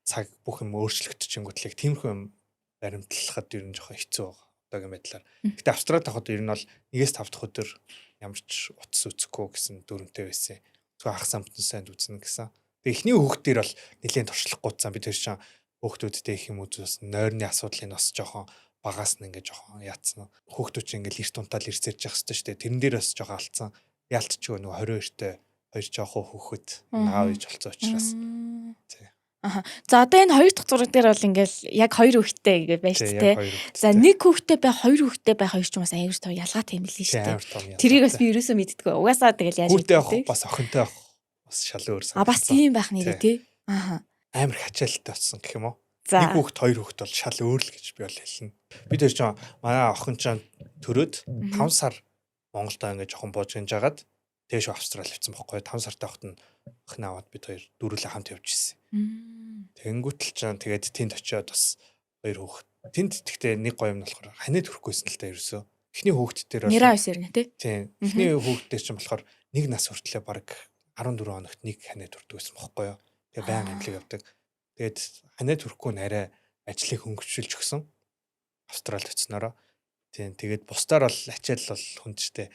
цаг бүх юм өөрчлөгдөж тиймэрхүү юм баримтлахад ер нь жоохон хэцүү байгаа. Одоогийн байдлаар. Гэтэ Австралид авахд ер нь бол 1-5 дахь өдөр ямар ч утас үзэхгүй гэсэн дүрмтэй байсан. Зөвхөн ах самтан санд үзнэ гэсэн. Тэгээ эхний хүүхдээр бол нэлээд туршлахгүйцсан бид тэр чинь хүүхдүүдтэй их юм үзүүлсэн. Нойрны асуудлыг бас жоохон багаас нь ингээ жоохон яатсан. Хүүхдүүд чинь ингээл эрт унтаал ирсэрж явах хэрэгтэй шүү дээ. Тэрэн дээр бас жоохон алдсан. Яалтчгүй нөгөө 22-т хоёр жоохон хүүхэд аав ээж болсон учраас. Тий. Аха. За одоо энэ хоёр дахь зураг дээр бол ингээл яг хоёр хүүхэдтэй ингээд байж тээ. За нэг хүүхэдтэй бай, хоёр хүүхэдтэй байх хоёр ч юм бас аюул тав ялгаатай юм лээ шүү дээ. Тэрийг бас би ерөөсөө мэддэггүй. Угаасаа тэгэл яаж хүүтэй авах бас охинтой авах бас шал өөр санагдсан. Бас тийм байх нэрээ тий. Аха. Амар хачаалттай болсон гэх юм уу? За. Нэг хүүхэд хоёр хүүхэд бол шал өөр л гэж би бол хэлнэ. Бид тэр чинь манай охин чинь төрөөд 5 сар Монголд ингээд жоохон бууж гинж агаад тэгш Австрали авсан байхгүй 5 сартай хот нь охин аваад бид хоёр дөрүлээ хамт явж ирсэн. Тэнгүүтэл чинь тэгээд тэнд очиод бас хоёр хүүхэд. Тэнд тэгтээ нэг гоё юм болохоор ханаа төрөхгүйсэн л та ерөөсөө. Эхний хүүхдтэр бол нэраа өсөр нэ тий. Тийм. Эхний хүүхдтэр чинь болохоор нэг нас хүртлээр баг 14 хоногт нэг ханаа төрдөгсэн байхгүй юу. Тэгээ баян амлиг явдаг. Тэгээд ханаа төрөхгүй нь арай ажлыг хөнгөвчүүлж өгсөн. Австралид очснороо. Тийм. Тэгээд бусдаар бол ачаал бол хүндтэй.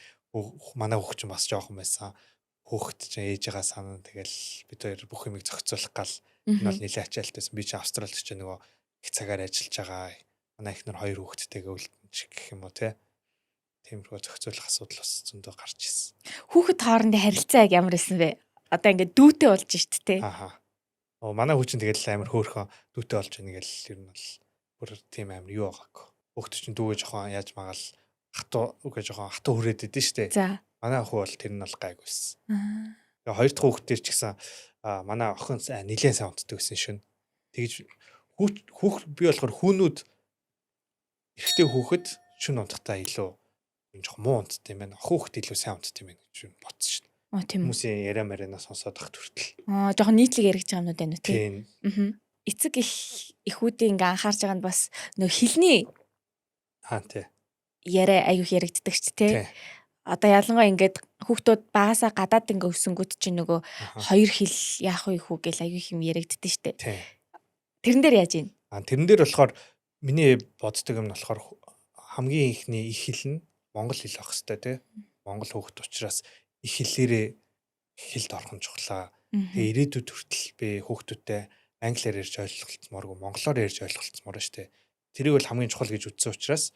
Манай хүүхд чинь бас жоохон байсан. Хүүхд чинь ээжээгээ санаа тэгэл бид хоёр бүх юмыг зохицуулах гал энэ бол нэлээд ачаалтайсэн. Би чинь Австралид ч нөгөө их цагаар ажиллаж байгаа. Манай ихнэр хоёр хүүхэдтэйгээ үлдэн шиг гэх юм уу те. Тиймэрхүү зохицуулах асуудал бас зөндөө гарч ирсэн. Хүүхэд хоорондын харилцаа яг ямар исэн бэ? Одоо ингээд дүүтэй болж шít те. Ааха. Манай хүүчин тэгэл амар хөөхөн дүүтэй болж байна гэл ер нь бол бүр тийм амар юу байгаагүй. Хүүхд чинь дүүгээ жоохон яаж магаал хатуу үгүй жоохон хатуу хүрээд идэв штэ. За. Манай охин бол тэр нь бол гайгүйсэн. Тэгээ хоёр дахь хүүхдээр ч гэсэн манай охин нэлээд сайн унтдаг гэсэн шин. Тэгж хүүхд би болохоор хүүнүүд эрэгтэй хүүхэд шин унтахтаа илүү юм жоохон муу унтдаг юм байна. Хүүхэд илүү сайн унтдаг юм байна гэж бодсон шин. Тийм үү. Хүмүүсийн яриа марианаас сонсоод ах төртөл. Жоохон нийтлэг яригч байгаа юмнууд байна уу тийм. Эцэг эхүүдийн ингээ анхаарч байгаа нь бас нөө хилний тий. Яриа аюух яригддаг ч тий. Одоо ялангуяа ингээд хүүхдүүд багасаа гадаад ингээ өссөнгүүт чинь нөгөө хоёр хил яах вэ хүү гэл аюух юм яригддаг штэ. Тий. Тэрэн дээр яаж ийн? Тэрэн дээр болохоор миний боддог юм нь болохоор хамгийн ихний их хэл нь монгол хэл ах хэвээр тий. Монгол хүүхэд учраас их хэлээрээ хэлд орох нь чухлаа. Тэгээ ирээдүйд хүртэл би хүүхдүүдтэй англиар ярьж ойлголцмооргүй монголоор ярьж ойлголцмоор штэ. Тэрийг бол хамгийн чухал гэж үзсэн учраас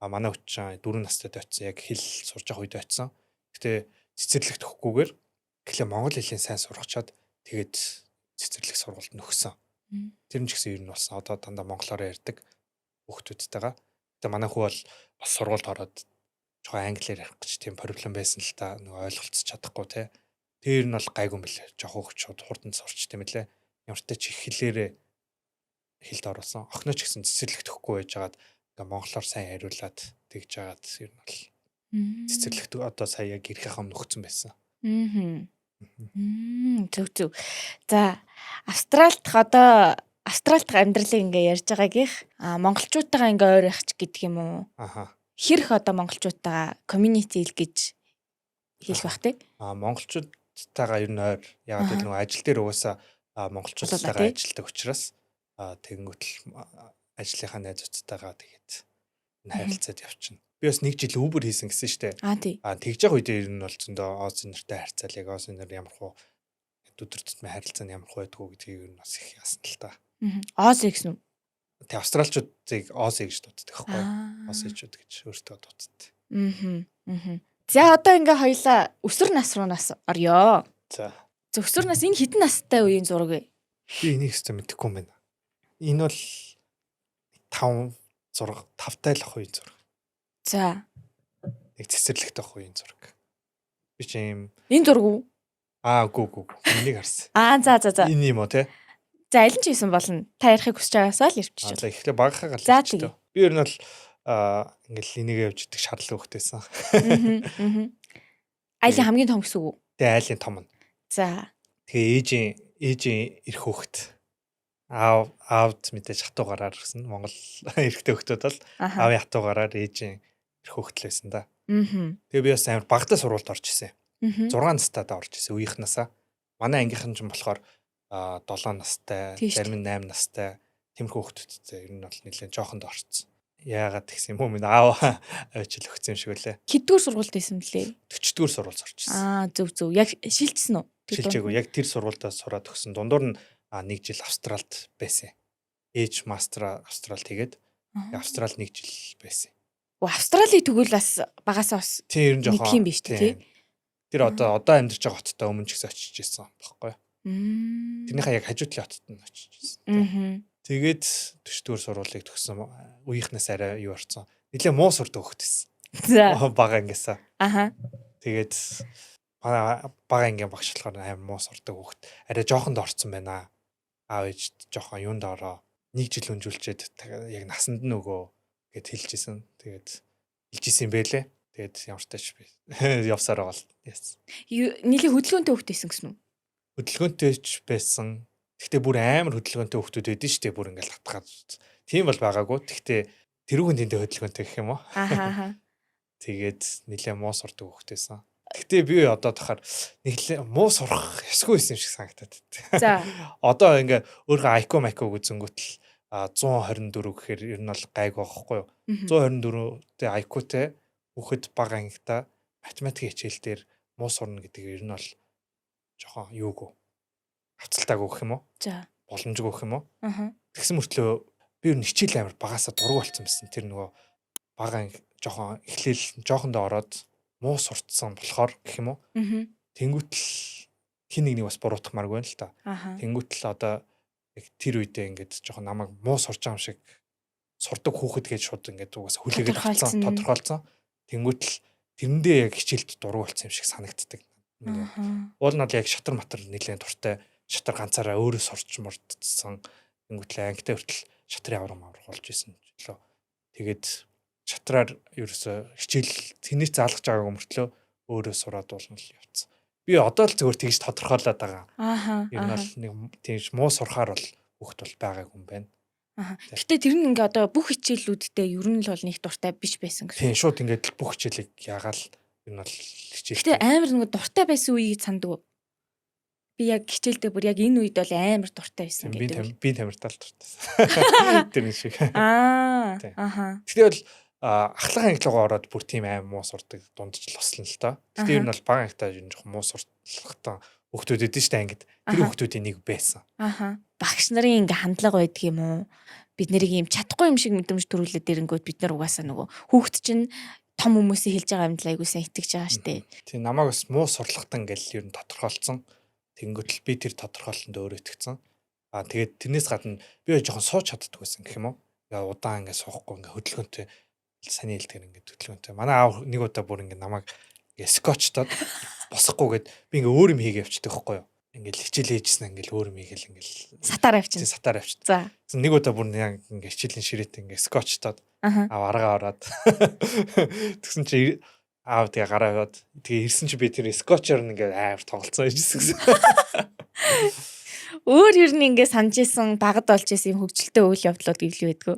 манай хүчин 4 настай очсон яг хэл сурж авах үед очсон. Гэтэ цэцэрлэгт өгөхгүйгээр эхлээ монгол хэлийг сайн сургачаад тэгээд цэцэрлэг сургуульд нөхсөн. Тэр нь ч гэсэн ер нь болсон. Одоо дандаа монголоор ярьдаг хүүхдүүдтэйгээ. Гэтэ манай хүү бол бас сургуульд ороод жоохон англиар ярих гэж тийм проблем байсан л та нөгөө ойлголцож чадахгүй те. Тэр нь бол гайгүй юм билээ. Жоохон хөвчүүд хурдан сурчт юм лээ. Ямар ч тач их хэлээрээ хэлд оруулсан. Охиноо ч гэсэн цэцэрлэгт өгөхгүй байжгаад ингээ монголоор сайн яриулаад тэгж жагаад ер нь бол цэцэрлэгт одоо сая яг ирэх хам нөхцөн байсан. Зөв. За Австралид амьдралыг ингээ ярьж байгаагийнх монголчуудтайгаа ингээ ойр явах гэдэг юм уу? Хэрэг одоо монголчуудтайгаа community гэж хэлэх бах тий. Монголчуудтайгаа ер нь ойр яг л нөгөө ажил дээр угаасаа монголчуудтайгаа ажилладаг учраас тэгэнгүүт л ажлынхаа найзуудтайгаа тэгээд харилцаад явчихна. би бас 1 жил Uber хийсэн гэсэн штэ. Тий. Тэгж явах үедээ ер нь бол зөндөө Оз нэртэй харьцаал яг Оз нэр ямар хуу өдөр тутмын харилцаа нь ямар хуу байдгүй гэдгийг ер нь бас их яасан л та. Оз гэсэн үү? Тэг австралчуудыг Оз гэж дууддаг байхгүй юу? Озчууд гэж өөртөө дууддаг. За одоо ингээ хоёлаа өсвөр насруунаас орё. За. Өсвөр нас энэ хэдэн настай үеийн зураг вэ? Би энийг хэвчээ мэдэхгүй юм байна. Энэ бол 5 тайл ах үеийн зураг. За. Нэг цэцэрлэгтэй ах үеийн зураг. Би ч юм. Энэ зураг уу? Үгүй. Энийг харсан. За. Энэ юм уу те? За аль нь ч хийсэн болно. Та ярихыг хүсэж байгаасаа л ирчихэж. За ихлэ багахаа За, галж. Би ер нь бол ингээл энийг явж идэх шаардлага өгдөөсөн. Айлын хамгийн том гэсэн үг үү? Тэгээ айлын том нь. За. Тэгээ ээжийн эрх хөөхт аавд мэдээж хатуугараар гэсэн Монгол эрэгтэй хөхтөд бол аавын хатуугараар ээжийн эрх хөөхтлээсэн да. Тэгээ би бас амар багтаа сургуульд орж исэн. 6 настайд орж исэн үеийнхнаасаа. Манай ангийнхан ч болохоор 7 настай, зарим нь 8 настай тиймэрхүү хөхтөдтэй ер нь бол нэлээд жоохонд орцсон. Яагаад тэгсэн юм уу минь аав авчил өгсөн юм шиг үлээ. Хэддүгээр сургуульд байсан блэ? 40-дүгээр сургууль сурч ирсэн. Зөв. Яг шилжсэн үү? Шилжээгүй. Яг тэр сургуульдаа сураад өгсөн. Дундуур нь 1 жил Австралид байсан. Ээж мастер Австралид тэгээд Австрал 1 жил байсан. Австралийн тэгвэл бас багасаа бас тийм ер нь жоохон юм биш тий. Тэр одоо амьдарч байгаа хоттой өмнө ч гэсэн очиж ирсэн байхгүй юу? Тэрнийхээ яг хажуудлын хотод нь очиж ирсэн. Тэгээд 40-дүгээр сургуулийг төгссөн үеийнхнээс арай юу орцсон. Нилээ муу сурдаг хөхтэйсэн. За. Бага ангиасаа. Тэгээд бага ангийн багш болохоор амар муу сурдаг хөхт. Арай жоохонд орцсон байна. Аав ээж жоохон юунд ороо 1 жил өнжүүлчихэд яг насанд нь өгөө гэд хэлжсэн. Тэгээд хэлжсэн байлээ. Тэгээд ямар ч тааш би явсаар байгаа л яасан. Нийлээ хөдөлгөөнтэй хөхтэйсэн гэсэн үү? Хөдөлгөөнтэйч байсан. Гэхдээ бүр амар хөдөлгөөнтэй хөхтүүд байдэн штэ бүр ингээл хатгаад. Тийм бол байгаагүй. Гэхдээ тэрүүхэн тэндээ хөдөлгөөнтэй гэх юм уу? Тэгээд нилээ муу сурдаг хөхтэйсэн. Гэхдээ би одоо тахаар нэг муу сурах ёсгүй байсан юм шиг санагдаад байна. За. Одоо ингээ өөрөө IQ үзэнгүүтэл 124 гэхээр ер нь бол гайг байхгүй юу? 124-тэй IQ-тэй хүүхэд бага ангитай математик хичээл дээр муу сурна гэдэг ер нь бол жоохон юугүй. Хавцалтаагүй гэх юм уу? За. Боломжгүй гэх юм уу? Тэгсэн мөртлөө би ер нь хичээл амар багасаа дургу болсон байсан. Тэр нөгөө бага анги жоохон эхлээл жоохондоо ороод муу сурцсан болохоор гэх юм уу? Тэнгүүтэл хин нэг бас буруутгах маргүй байна л та. Тэнгүүтэл одоо яг тэр үедээ ингээд жоохон намайг муу сурч байгаа юм шиг сурдаг хүүхэд гэж шууд ингээд угаасаа хүлээгээд авцсан тодорхойлцсон. Тэнгүүтэл тэрэндээ яг хичээлд дургу болсон юм шиг санагддаг. Уул нь яг шатар матар нэлээд дуртай. Шатар ганцаараа өөрөө сурч мурдсан. Тэнгүүтэл ангитай хүртэл шатрын аврам болж исэн лөө. Тэгээд шатраар ерөөсө хичээл тэнийс заалгаж байгаагүй мөртлөө өөрөө сураад болно л явцсан. Би одоо л зөвхөн тэгж тодорхойлоод байгаа. Ер нь бол нэг тийш муу сурахаар бол хүүхд бол байгаагүй юм байна. Гэтэ тэр нь ингээ одоо бүх хичээлүүдтэй ер нь л бол нэг дуртай биш байсан гэсэн. Тийм шууд ингээд бүх хичээлийг ягаал ер нь бол хичээл. Гэтэ амар нэг дуртай байсан үеийг санддаг. Би яг хичээлдээ бүр яг энэ үед бол амар дуртай байсан гэдэг. Би тамиртал дуртай. Тэр нэг шиг. Гэтэ бол ахлах ангилгаа ороод бүр тийм аим муу сурдаг дундч л бослоо л доо. Гэтэ ер нь бол бага ангитаа ер нь жоохон муу сурталхтаа хүүхдүүд эдэн штэ ангид. Тэр хүүхдүүдийн нэг байсан. Багш нарын ингээ хандлага байдаг юм уу? Бид нэрийг юм чадахгүй юм шиг мэдрэмж төрүүлээд ирэнгүүт бид нар угаасаа нөгөө хүүхд чинь том хүмүүсийн хэлж байгаа юмд айгуу сайн итгэж байгаа штэ. Тийм намайг бас муу сурлахтан ингээл ер нь тодорхойлцсон. Тэнгүүтэл би тэр тодорхойлолтод өөрөө итгэцэн. Тэгээд тэрнээс гадна би жоохон сууч чаддаг байсан гэх юм уу? Ингээ удаан ингээ суухгүй ингээ хөдөлгөөнтэй саний хэлдэг ингээ хөдөлгөөнтэй. Манай аав нэг удаа бүр ингээ намайг ингээ скотчтоод босохгүйгээд би ингээ өөр юм хийгээ явчихдаг байхгүй юу? Ингээл хичээл хийжсэн ингээл өөр юм хийгээл ингээл сатаар авчин. Сатаар авчин. За. Нэг удаа бүр ингээ хичээлийн ширээтэй ингээ скотчтоод аргаа ороод тэгсэн чи аав тэгээ гараа яваад тэгээ ирсэн чи би тэр скотчоор ингээ амар тоглолцсон байсан. Өөр ер нь ингээ санаж исэн багад болж исэн хөвгчлөлтэй үйл явдлууд ивлүү байдгүй.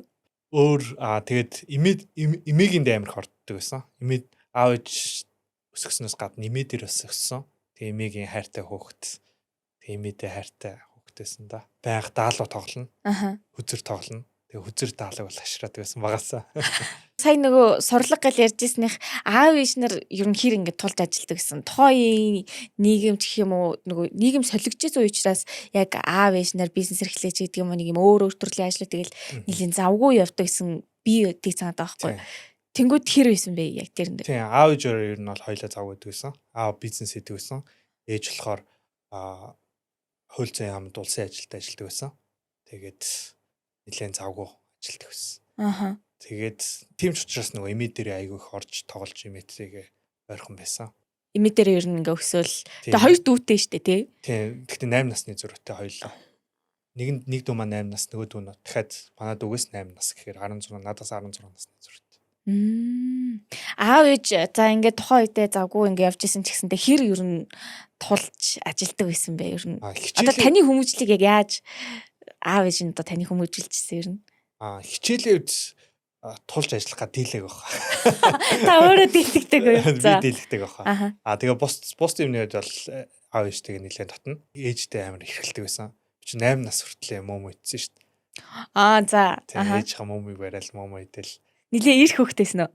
Өөр тэгээд имигийн амар хорддог байсан. Имид аав ээж өсгснөөс гадна имидэр өсгсөн. Тэгээ имигийн хайртай хөөхт. Тэгээ имидээ хайртай хөөхтэйсэн да. Байнга даалуу тоглоно. Хүзэр тоглоно. Тэгээ хүзэр даалыг бол хашраад байсан багасаа. Сая нөгөө сурлаг гал ярьжсэнийх аав ээж нар ер нь хэр ингэ тулж ажилладаг гэсэн. Тухайн нийгэм гэх юм уу нөгөө нийгэм солигдчихсэн учраас яг аав ээж нар бизнес эрхлэж гэдэг юм уу нэг юм өөр төрлийн ажлууд тэгэл нэлийн завгүй явдаг гэсэн би тийг санаад байгаа байхгүй. Тэнгүүд хэр байсан бэ яг тэр энэ. Тийм аав ээж өөр нь бол хоёлаа зав гэдэг байсан. Аав бизнес хийдэг байсан. Ээж болохоор хууль зүйн яамд улсын ажилд ажилладаг байсан. Тэгээд нэлээд завгүй ажилладаг байсан. Аха. Тэгээд тийм ч учраас нөгөө имид дээр айгүй их орж тоглож имидтэйгээ ойрхон байсан. Имид дээр ер нь ингээ өсөөл. Тэгээ хоёр дүүтэй штэ тий. Тийм. Гэхдээ 8 насны зөрүүтэй хоёлаа. Нэг дүү маань 8 нас, нөгөө дүү нь дахиад манай дүүгээс 8 нас гэхээр 16, надаас 16 насны зөрүүтэй. Аав ээж за ингээ тухайн үедээ завгүй ингээ явж исэн ч гэсэнтэй хэр ер нь тулж ажилдаг байсан бэ ер нь. Одоо таны хүмүүжлийг яг яаж аав ээж нь одоо таны хүмүүжүүлчихсэн ер нь. Хичээлээд тулж ажиллах га дийлэг баг. Та өөрөө дийлэгдэг үү? Би дийлэгдэг баг. Тэгээ бус юмнууд бол аав ээжтэйгээ нэлээд татна. Ээжтэй амар хэрхэлдэг байсан. Би чи 8 нас хүртлээ мом идсэн шүү дээ. За. Ээж момыг барайл мом идэл. Нилээ ирэх хөхтэйсэн үү?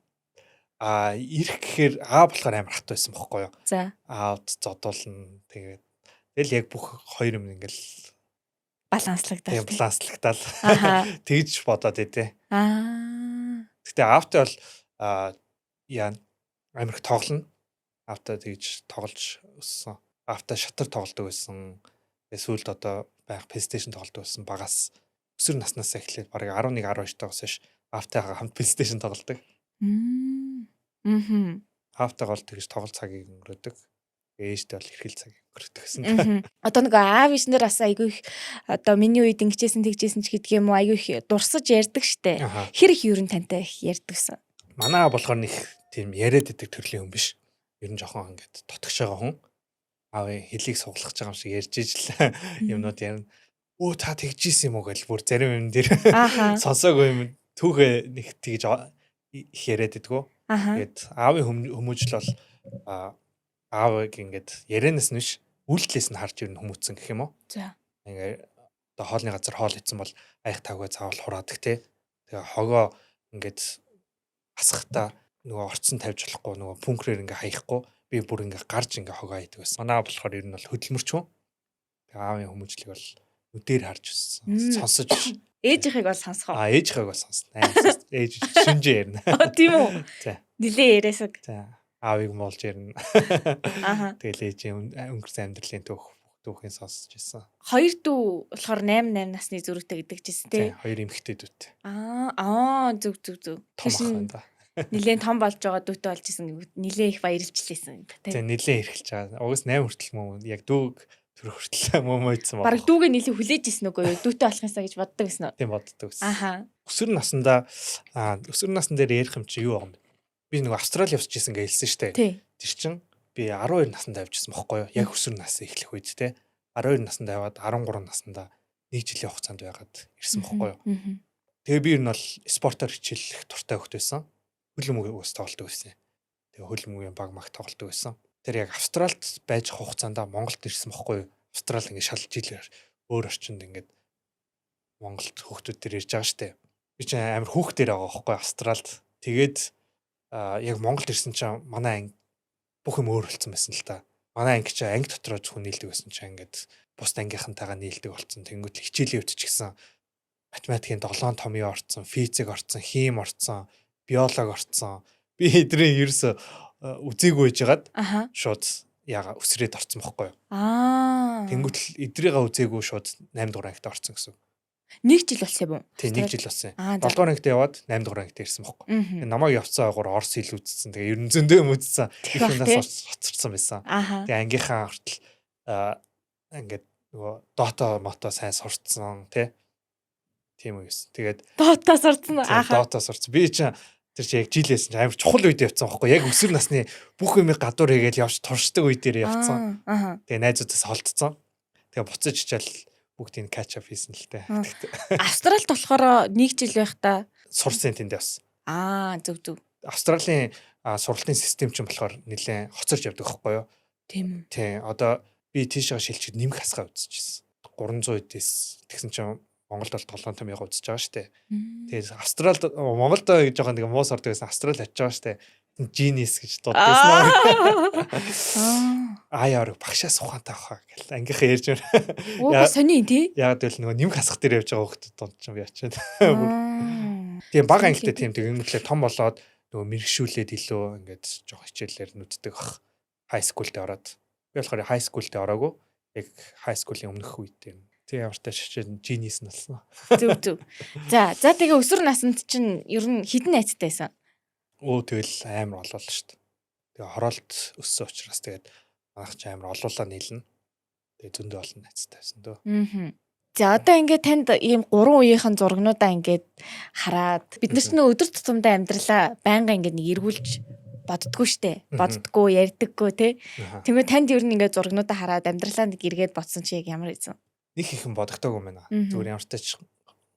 Ирэх гэхээр болохоор амар хат байсан бохгүй юу? За. Аавд зодуулна. Тэгэл яг бүх хоёр юм ингээл баланслагдал. Баланслагдал. Тэгж бодоод идэ. Гэтэ аавтай бол яа амар их тоглоно. Аавтай тэгж тоглож өссөн. Аавтай шатар тоглодог байсан. Сүүлд одоо байх PlayStation тоглодог байсан. Багаас өсвөр наснаас эхлээд бараг 11 12 тааас хойш аавтайгаа хамт PlayStation тоглодог. Аавтайгаа бол тэгж тоглолт цагийг өнгөрөөдөг. Ээжтэй бол хэрхэл цаг өнгөрөөдөг гэсэн. Одоо нэг аав иш нар бас айгүй их одоо миний үед ингэжсэн тэгжсэн ч гэдэг юм уу айгүй их дурсаж ярьдаг штэ. Хэр их юу н тантай их ярьдагсан. Манай болохоор нэг тийм яриад идэг төрлийн хүн биш. Ер нь жоохон ингээд дотгош байгаа хүн. Аавын хэлийг суглах гэж байгаа юм шиг ярьж ижил юмнууд ярина. Өө та тэгжсэн юм уу гэж бүр зарим юм дээр сонсоогүй юм түүхээ нэг тэгж их яриад идэггүй. Тэгээд аавын хүмүүжил бол аавыг ингээд ярианаас нь биш үйлдэлээс нь харж ирнэ хүмүүцэн гэх юм уу. За. Ингээ одоо хоолны газар хоол идсэн бол аяг тавгаа заавал хураадаг те. Тэгээ хогоо ингээд асахта нөгөө орцсон тавьж болохгүй нөгөө пүнкрээр ингээ хаяхгүй би бүр ингээ гарч ингээ хогоо идэг байсан. Манаа болохоор ер нь бол хөдөлмөрч хүн. Тэгээ аавын хүмүүжлийг бол үдээр харж сонсож ээжийнхийг бол сонсгоо. Ээжийнхийг бол сонсно. Ээж шинжээ ярина. Тийм үү? За. Нилээ яриасаг. За. Аавыг молж ярина. Тэгэл ээжийн өнгөрсөн амьдралын түүхийн сонсож ирсэн. Хоёр дүү болохоор 8 насны зөрүүтэй гэдэг чийсэн тий. Хоёр эмэгтэй дүүтэй. Зүг. Том ах. Нилээн том болж байгаа дүүтэй болж исэн. Нилээ их баярлжлээсэн тий. Тэгээ нилээ хэрхэлж байгаа. Угаас 8 хүртэл мөн яг дүүг төр хүртэл мөмөйдсөн байна. Бараг дүүгээ нилээ хүлээж исэн үгүй юу? Дүүтэй болохынсаа гэж боддог гэсэн үү? Тийм боддог гэсэн. Өсвөр насн дээр ярих юм чи юу байгаа юм бэ? Би нэг Австрали явж ирсэн гэж хэлсэн шүү дээ. Тэр чин би 12 наснд авчихсан бохгүй юу? Яг өсвөр нас эхлэх үед те. 12 наснд аваад 13 наснда 1 жилийн хугацаанд байгаад ирсэн бохгүй юу? Тэгээ би ер нь бол спортоор хичээлэх дуртай хөхт байсан. Хөлбөмбөгөөс тоглолдог байсан. Тэгээ хөлбөмбөгийн баг мах тоглолдог байсан. Тэр яг Австралид байж хугацаанд Монголд ирсэн бохгүй юу? Австрали ингээд шалж жилээр өөр орчинд ингээд Монголд хүүхдүүд төр ирж байгаа штэ. Би ч амар хүүхдээр байгаа бохгүй Австралид. Тэгээд яг Монголд ирсэн чинь манай анги бүх юм өөр болсон байсан л та. Манай анги чинь анги дотроо зөвхөн нийлдэг байсан чинь ингээд бус ангийнхантайгаа нийлдэг болсон. Тэнгүүт хичээлийн өвч гисэн математикийн 7 томьёо орцсон, физик орцсон, хим орцсон, биолог орцсон. Би эдрийн ерөөсө үзээгүй байжгаад шууд яага өсрээд орцсон бохгүй юу. Тэнгүүт эдрийгээ үзээгүй шууд 8 дугаар ангид орцсон гэсэн. 1 жил болсон юм уу? Тийм 1 жил болсон. 7 дугаар ангид яваад 8 дугаар ангид ирсэн бохгүй. Намайг явцсан агуур Орос хэл үзсэн. Тэгээ ер нь зөндөө юм үзсэн. Их юмнаас хоцорсон байсан. Тэгээ ангийнхаа хүртэл ингээд нөгөө дота мото сайн сурцсан тийм үү гэсэн. Тэгээд дота сурцсан. Дота сурцсан. Би чинь тэр чи яг жилээс амар чухал үед явцсан байхгүй. Яг өсвөр насны бүх юмыг гадуур хийгээл явж туршдаг үе дээр явцсан. Тэгээ найзуудаас холдсон. Тэгээ буцаж чичээл бүгдийг catch up хийсэн л дээ. Австралид болохоор 1 жил байхдаа сурсан тэнд явсан. Зүг. Австралийн сургалтын систем чинь болохоор нэлээд хоцорч явдаг байхгүй юу? Тийм. Тийм. Одоо би тийшээ шилжиж нэмэх хасгаа үзчихсэн. 300 эдээс тэгсэн чинь Монголд бол толгойтой маяг удаж байгаа штэ. Тэгээд Австралид Монголд жоохон нэг муус ордог байсан. Австралид очиж байгаа штэ. Genius гэж дуудсан аа. Аяар багшаас ухаантай авах гэл ангийнхаа ярьж байна. Оо сони тий. Яг л нөгөө нэмэх хасах дээр явж байгаа хүмүүс дунд ч юм яачаад. Тийм баг ангитай тийм ингэрлээ том болоод нөгөө мэрэгшүүлээд илүү ингээд жоох хичээлээр нүддэг ах. High school-д ороод. Би болохоор high school-д ороогүй. Яг high school-ийн өмнөх үед юм. Тийм ямар тааш хичээл genius нь болсон. Зүг. За тэгээ өсвөр наснд чинь ер нь хідэн найзтай байсан. Тэгэл амар олол шүү дээ. Тэгээ хороолт өссөн учраас тэгээд манайх ч амар олуулаа нийлнэ. Тэгээ зөндөө олон найзтай байсан дөө. За одоо ингээд танд ийм 3 үеийнхэн зургнуудаа ингээд хараад бид нар ч нөө өдөр тутамдаа амьдралаа байнга ингээд нэг эргүүлж боддгоо штэ. Боддгоо, ярьдаггүй те. Тэгмээ танд ер нь ингээд зургнуудаа хараад амьдралаа нэг эргээд бодсон чи яг ямар ийсэн? Нэг ихэн бодогдоогүй юм байна. Зүгээр ямар ч тач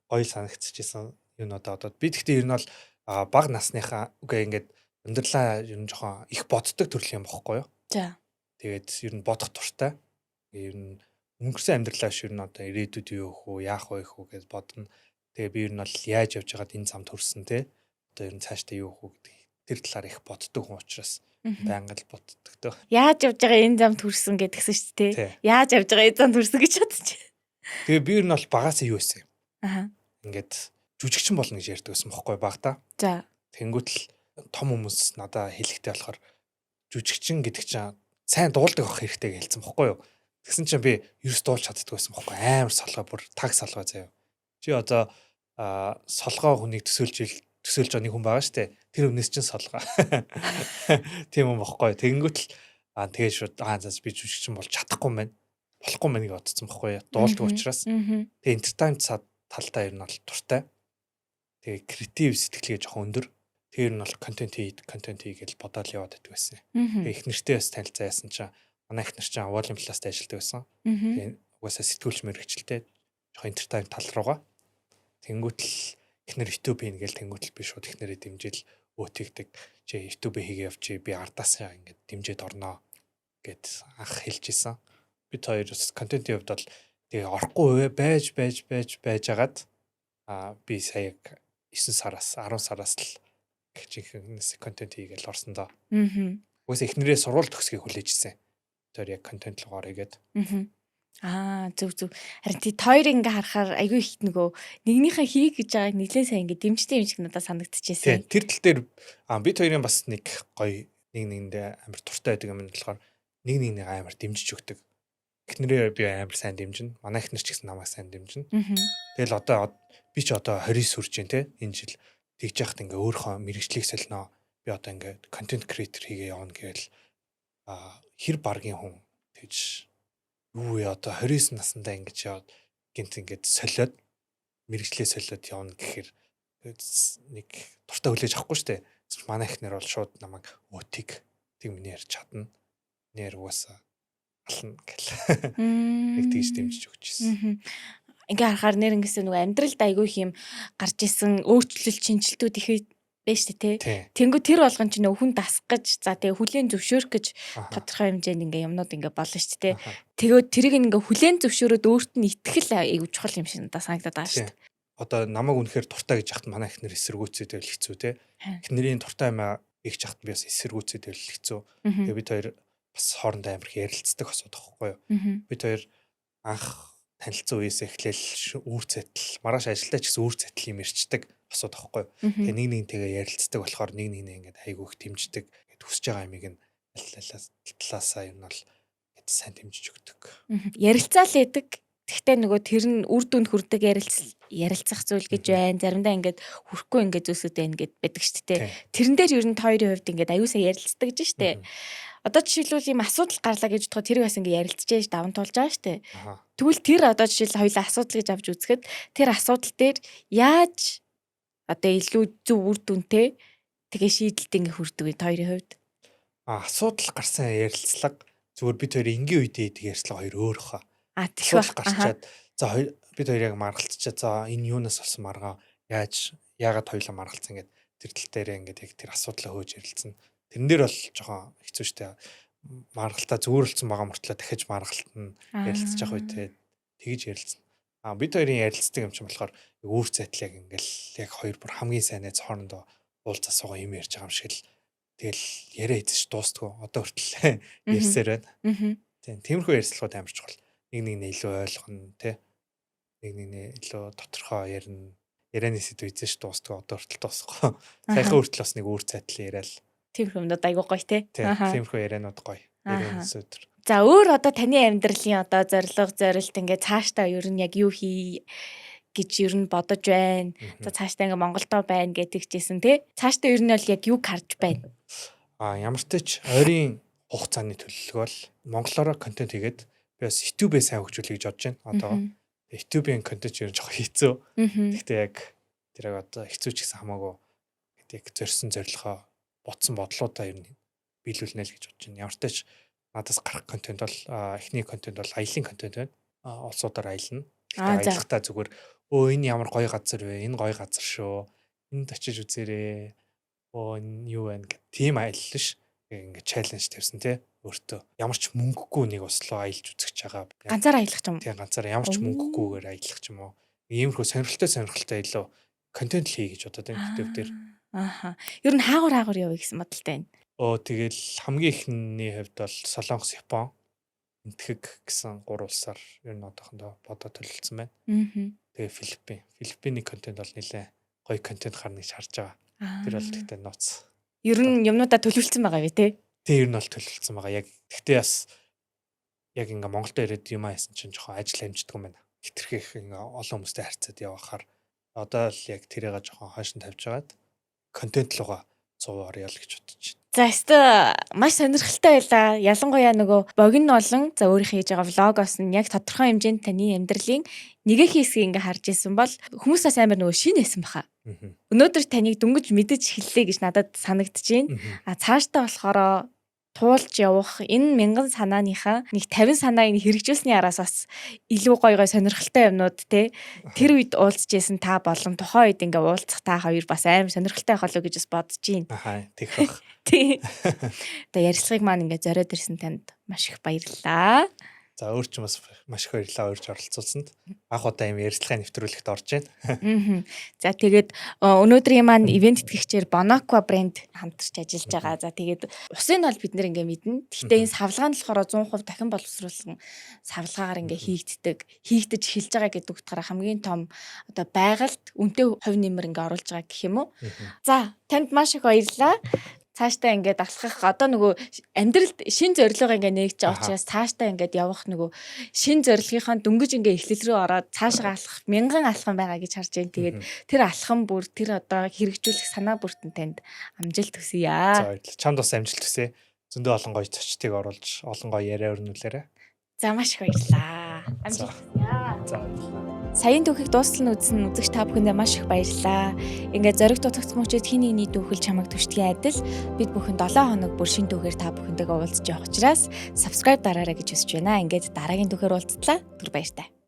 гоё санагдчихсэн юм одоо би тэгтээ ер нь бол баг насныхаа үгүй ингээд амьдралаа ер нь жоохон их боддог төрлийн юм бохгүй юу? За. Тэгээд ер нь бодох туртай. Ер нь өнгөрсөн амьдралаа ер нь одоо ирээдүйд юу өөх үү, яах вэ гэж бодно. Тэгээ би ер нь бол яаж явж байгаад энэ замд хүрсэн те. Одоо ер нь цаашдаа юу өөх үү гэдэг тэр талаар их боддог хүн учраас байнга л боддог дөө. Яаж явж байгаа энэ замд хүрсэн гэдгсэн шүү дээ. Яаж явж байгаа энэ замд хүрсэн гэж бодчих. Тэгээ би ер нь бол багасаа юу байсан юм. Аа. Ингээд жүжигчин болно гэж ярьдаг байсан бохгүй багтаа. За. Тэнгүүт л том хүмүүс надаа хэлэхтэй болохоор жүжигчин гэдэг чинь сайн дуулдаг авах хэрэгтэй гэж хэлсэн бохгүй юу. Тэгсэн чинь би ерөөс дуулж чаддаг байсан бохгүй амар солгоо бүр таг солгоо заяа. Чи одоо солгоо хүнийг төсөөлж байгаа нэг хүн байгаа штэ. Тэр хүнээс чинь солгоо. Тийм юм бохгүй. Тэнгүүт л тэгээд шууд зааж би жүжигчин болж чадахгүй юм байна. Болохгүй мэн гэж бодсон бохгүй юу. Дуулдаг учраас. Тэгээд entertainment талдаа ер нь бол туртай. Тэгээ креатив сэтгэлгээ жоохон өндөр. Тэр нь бол контент хийгээл бодоод яваад байдаг байсан. Тэгээ их нэртэй бас танилцаа яасан чинь манай их нар чинь Volume Plus-д ажилладаг байсан. Тэгээ угаасаа сэтгүүлч мэрэгчлээ жоохон entertainment тал руугаа. Тэнгүүт л их нар YouTube хийгээл тэнгүүт л би шууд их нарыг дэмжил өөтгийгдэг. Чи YouTube хийгээ явчих би ардаасаа ингээд дэмжиж орноо гэд анх хэлж исэн. Бид хоёр контентын хувьд бол тэгээ орохгүй байжгаад би сая 9 сараас 10 сараас л хичээнээс контент хийгээл орсон доо. Угсаа эхнэрээ сурвалж төгсгий хүлээж исэн. Тэр яг контент руу орё гээд. Зүг. Харин тий хоёр ингээ харахаар айгүй их нөгөө нэгнийхээ хийх гэж байгааг нэлээд сайн ингээ дэмждэг юм шиг надад санагдчихжээ. Тэр тал дээр бид хоёрын бас нэг гоё нэгэндээ амар туртай байдаг юм болохоор нэг амар дэмжиж өгдөг. Эхнэрээ би амар сайн дэмжинэ. Манай эхнэр ч гэсэн намайг сайн дэмжинэ. Тэгэл одоо би ч одоо 20 сүрж जैन те энэ жил тэгж яхад ингээ өөрийнхөө мэрэгчлийг солино. Би одоо ингээ контент креатор хийгээ явна гэвэл хэр баргийн хүн тэгж юу яа одоо 29 наснда ингэж яваад гинт ингээд солиод мэрэгчлээ солиод явна гэхээр нэг дуртай хүлээж авахгүй штэ. Манай эхнэр бол шууд намайг өтиг тэг миний ярьж чадна. Нэр угаасаа ална гэл. Нэг тэгж дэмжиж өгчээсэн. Ингээ харахаар нэр ингэсэн нөгөө амьдралд айгүй юм гарч исэн өөрчлөлт шинжилтүүд их байж тээ. Тэнгүү тэр болгон ч нөх хүн дасах гэж за тэгээ хүлэн зөвшөөрөх гэж тодорхой хэмжээнд ингээ юмнууд ингээ болно шүү дээ. Тэгээд тэрийг ингээ хүлэн зөвшөөрөөд өөрт нь итгэл айгүй чухал юм шиг надад санагдаад байгаа шүү дээ. Одоо намайг үнэхээр дуртай гэж яхад манай эхнэр эсэргүүцээд байл хэцүү те. Эхнэрийн дуртай юмаа их чахад би бас эсэргүүцээд байл хэцүү. Тэгээ бид хоёр бас хоорондоо амар их ярилцдаг асуудаг байхгүй юу. Бид хоёр анх танилцсан үеэс эхлээл үүр цайтал маргааш ажилдаа ч гэсэн үүр цайтал юм ирчдэг асуудаг байхгүй юу. Тэгээ нэгнийгээ ярилцдаг болохоор нэг ингээд айгүй их дэмждэг. Ингээд хүсэж байгаа юмыг нь талаасаа юм бол ингээд сайн дэмжиж өгдөг. Ярилцаал яадаг. Тэгтээ нөгөө тэр нь үр дүнд хүрдэг ярилцах зүйл гэж байна. Заримдаа ингээд хүрхгүй ингээд зүйлсүүд байна гэд байдаг шүү дээ. Тэрэн дээр ер нь хоёрын хувьд ингээд аюусаа ярилцдаг гэж шүү дээ. Одоо жишээлбэл ийм асуудал гарлаа гэж бодоход тэр бас ингээ ярилцж яаж даван туулж байгаа шүү дээ. Тэгвэл тэр одоо жишээл хоёулаа асуудал гэж авч үзэхэд тэр асуудал дээр яаж одоо илүү зөв үр дүнтэй тэгээ шийдэлт ингээ хүрдэг вэ хоёрын хувьд? Асуудал гарсан ярилцлага зүгээр бид хоёр энгийн үедээ идэг ярьцлага хоёр өөр хаа. Тэгэхээр гарчаад за бид хоёр яг маргалцчаа за энэ юунаас болсон маргаа яагаад хоёулаа маргалцсан гэдэг тэр тал дээр ингээ яг тэр асуудлаа хөөж ярилцсан. Тэрэн дээр бол жоохон хэцүү шттэ. Маргалтаа зөөрөлдсөн байгаа мөртлөө дахиж маргалтна ярилцж явах үедээ тэгж ярилцсан. Бид хоёрын ярилцдаг юм чинь болохоор үүр зайтлаг ингээл яг хоёр бүр хамгийн сайн найз хоорондоо уулзаа суугаа юм ярьж байгаа юм шиг л тэгэл яриа хийж дуустгүй. Одоо хүртэл ярьсаар байна. Тийм тиймэрхүү ярилцлагууд амар чухал. Нэг илүү ойлгоно тий. Нэг илүү тодорхой ярина. Ярианы сэдв эзэж дуустгүй. Одоо хүртэл дуусахгүй. Саяхан хүртэл бас нэг үүр зайтал яриад. Тиймэрхүү юмнууд айгуу гоё те. Тиймэрхүү ярианууд гоё. Ярианы сэдв. За өөр одоо таны амьдралын одоо зорилт ингээд цаашдаа ер нь яг юу хий гэж ер нь бодож байна. За цаашдаа ингээд Монголдоо байна гэдэг чийсэн тий. Цаашдаа ер нь бол яг юг харж байна. Ямар ч тач ойрын хугацааны төлөвлөгөө бол монголоор контент хийгээд би бас YouTube-ээ сайн хөгжүүлэх гэж бодож байна. Одоо YouTube-ийн контент ер нь жоохон хэцүү. Гэхдээ яг тэр одоо хэцүү ч гэсэн хамаагүй яг зорьсон зорилгоо ботсон бодлуудаа ер нь биелүүлнэ л гэж бодож байна. Ямар ч тач надаас гарах контент бол эхний контент бол аялын контент байна. Улсуудаар аялна. Аялахдаа зүгээр энэ ямар гоё газар вэ? Энэ гоё газар шүү. Энд очиж үзээрэй. Энэ юу вэ гэх тийм аялал ш. Ингээ чаленж тавьсан тий. Өөртөө ямар ч мөнгөгүй нэг ослоо аялж үзэж байгаа. Ганцаар аялах юм. Тийм ганцаар ямар ч мөнгөгүйгээр аялах юм уу? Иймэрхүү сонирхолтой илүү контент л хий гэж бодоод байна YouTube дээр. Ер нь хаагур явъя гэсэн бодолтой байна. Тэгэл хамгийн ихний хувьд бол Солонгос, Япон, Энтхэг гэсэн 3 улсаар ер нь одоохондоо бодоод төлөвлөсөн байна. Тэгээ Филиппиний контент бол нэлээ гоё контент гарна гэж харж байгаа. Тэр бол тэгтээ нууц. Ер нь юмнуудаа төлөвлөсөн байгаа вэ те? Тэг ер нь бол төлөвлөсөн байгаа. Яг тэгтээ бас яг ингээ Монголд ирээд юм аасан чинь жоохон ажил амждаг юм байна. Хитрхэх ингээ олон хүмүүстэй харьцаад явахаар одоо л яг тэрийгээ жоохон хойш нь тавьж байгаад контент руугаа 100% орё л гэж бодож байна. За өстө маш сонирхолтой байлаа. Ялангуяа нөгөө богино болон за өөрийнхөө хийж байгаа влогоос нь яг тодорхой хэмжээнд таны амьдралын нэгэн хэсгийг ингээ харж исэн бол хүмүүсээс амар нөгөө шинэ байсан баха. Өнөөдөр таныг дөнгөж мэдэж эхэллээ гэж надад санагдчихээн. Цаашдаа болохоор туулж явах энэ мянган санааныхаа нэг 50 санааг хэрэгжүүлсний араас бас илүү гоё сонирхолтой юмнууд те тэр үед уулзчихсэн та болон тухайн үед ингээ уулзах та хоёр бас амар сонирхолтой байх болов гэж бас бодож байна. Тэгэх бах. Тий. Тэгээ ярилцлагыг маань ингээ зориод ирсэн танд маш их баярлалаа. За өөр ч бас маш их баярлалаа урьж оролцуулсанд. Анх удаа юм ярилцлага нэвтрүүлэгт орж байна. За тэгээд өнөөдрийн маань ивент тэтгэгчээр Bonaqua брэнд хамтарч ажиллаж байгаа. За тэгээд усын бол бид нэр ингээ мэднэ. Гэхдээ энэ савлгаа нь болохоор 100% дахин боловсруулсан савлгаагаар ингээ хийгдэж эхэлж байгаа гэдэг утгаараа хамгийн том одоо байгальд үнэтэй хувь нэмэр ингээ оруулж байгаа гэх юм уу. За танд маш их баярлалаа. Цаашдаа ингээд алхах одоо нөгөө амьдралд шин зорилго ингээд нэгж байгаа учраас цаашдаа ингээд явах нөгөө шин зорилгынхаа дөнгөж ингээд эхлэл рүү ороод цаашгаа алхах мянган алхам байгаа гэж харж байна. Тэгээд тэр алхам бүр тэр одоо хэрэгжүүлэх санаа бүртэн танд амжилт хүсье. За баярлалаа. Чамд бас амжилт хүсье. Зөндөө олон гоё зочдыг оруулж олон гоё яриа өрнүүлээрэ. За маш их баярлалаа. Амжилт хүсье. За баярлалаа. Саяын түүхийг дуустал нь үзсэн үзэгч та бүхэндээ маш их баярлалаа. Ингээд зориг дутагдсан мөчид хин нэгний түүхэл чамайг түшдгийн адил бид бүхэн 7 хоног бүр шин түүхээр та бүхэндээ уулзж явах учраас subscribe дараарай гэж хүсэж байна. Ингээд дараагийн түүхээр уулзтлаа. Түр баяртай.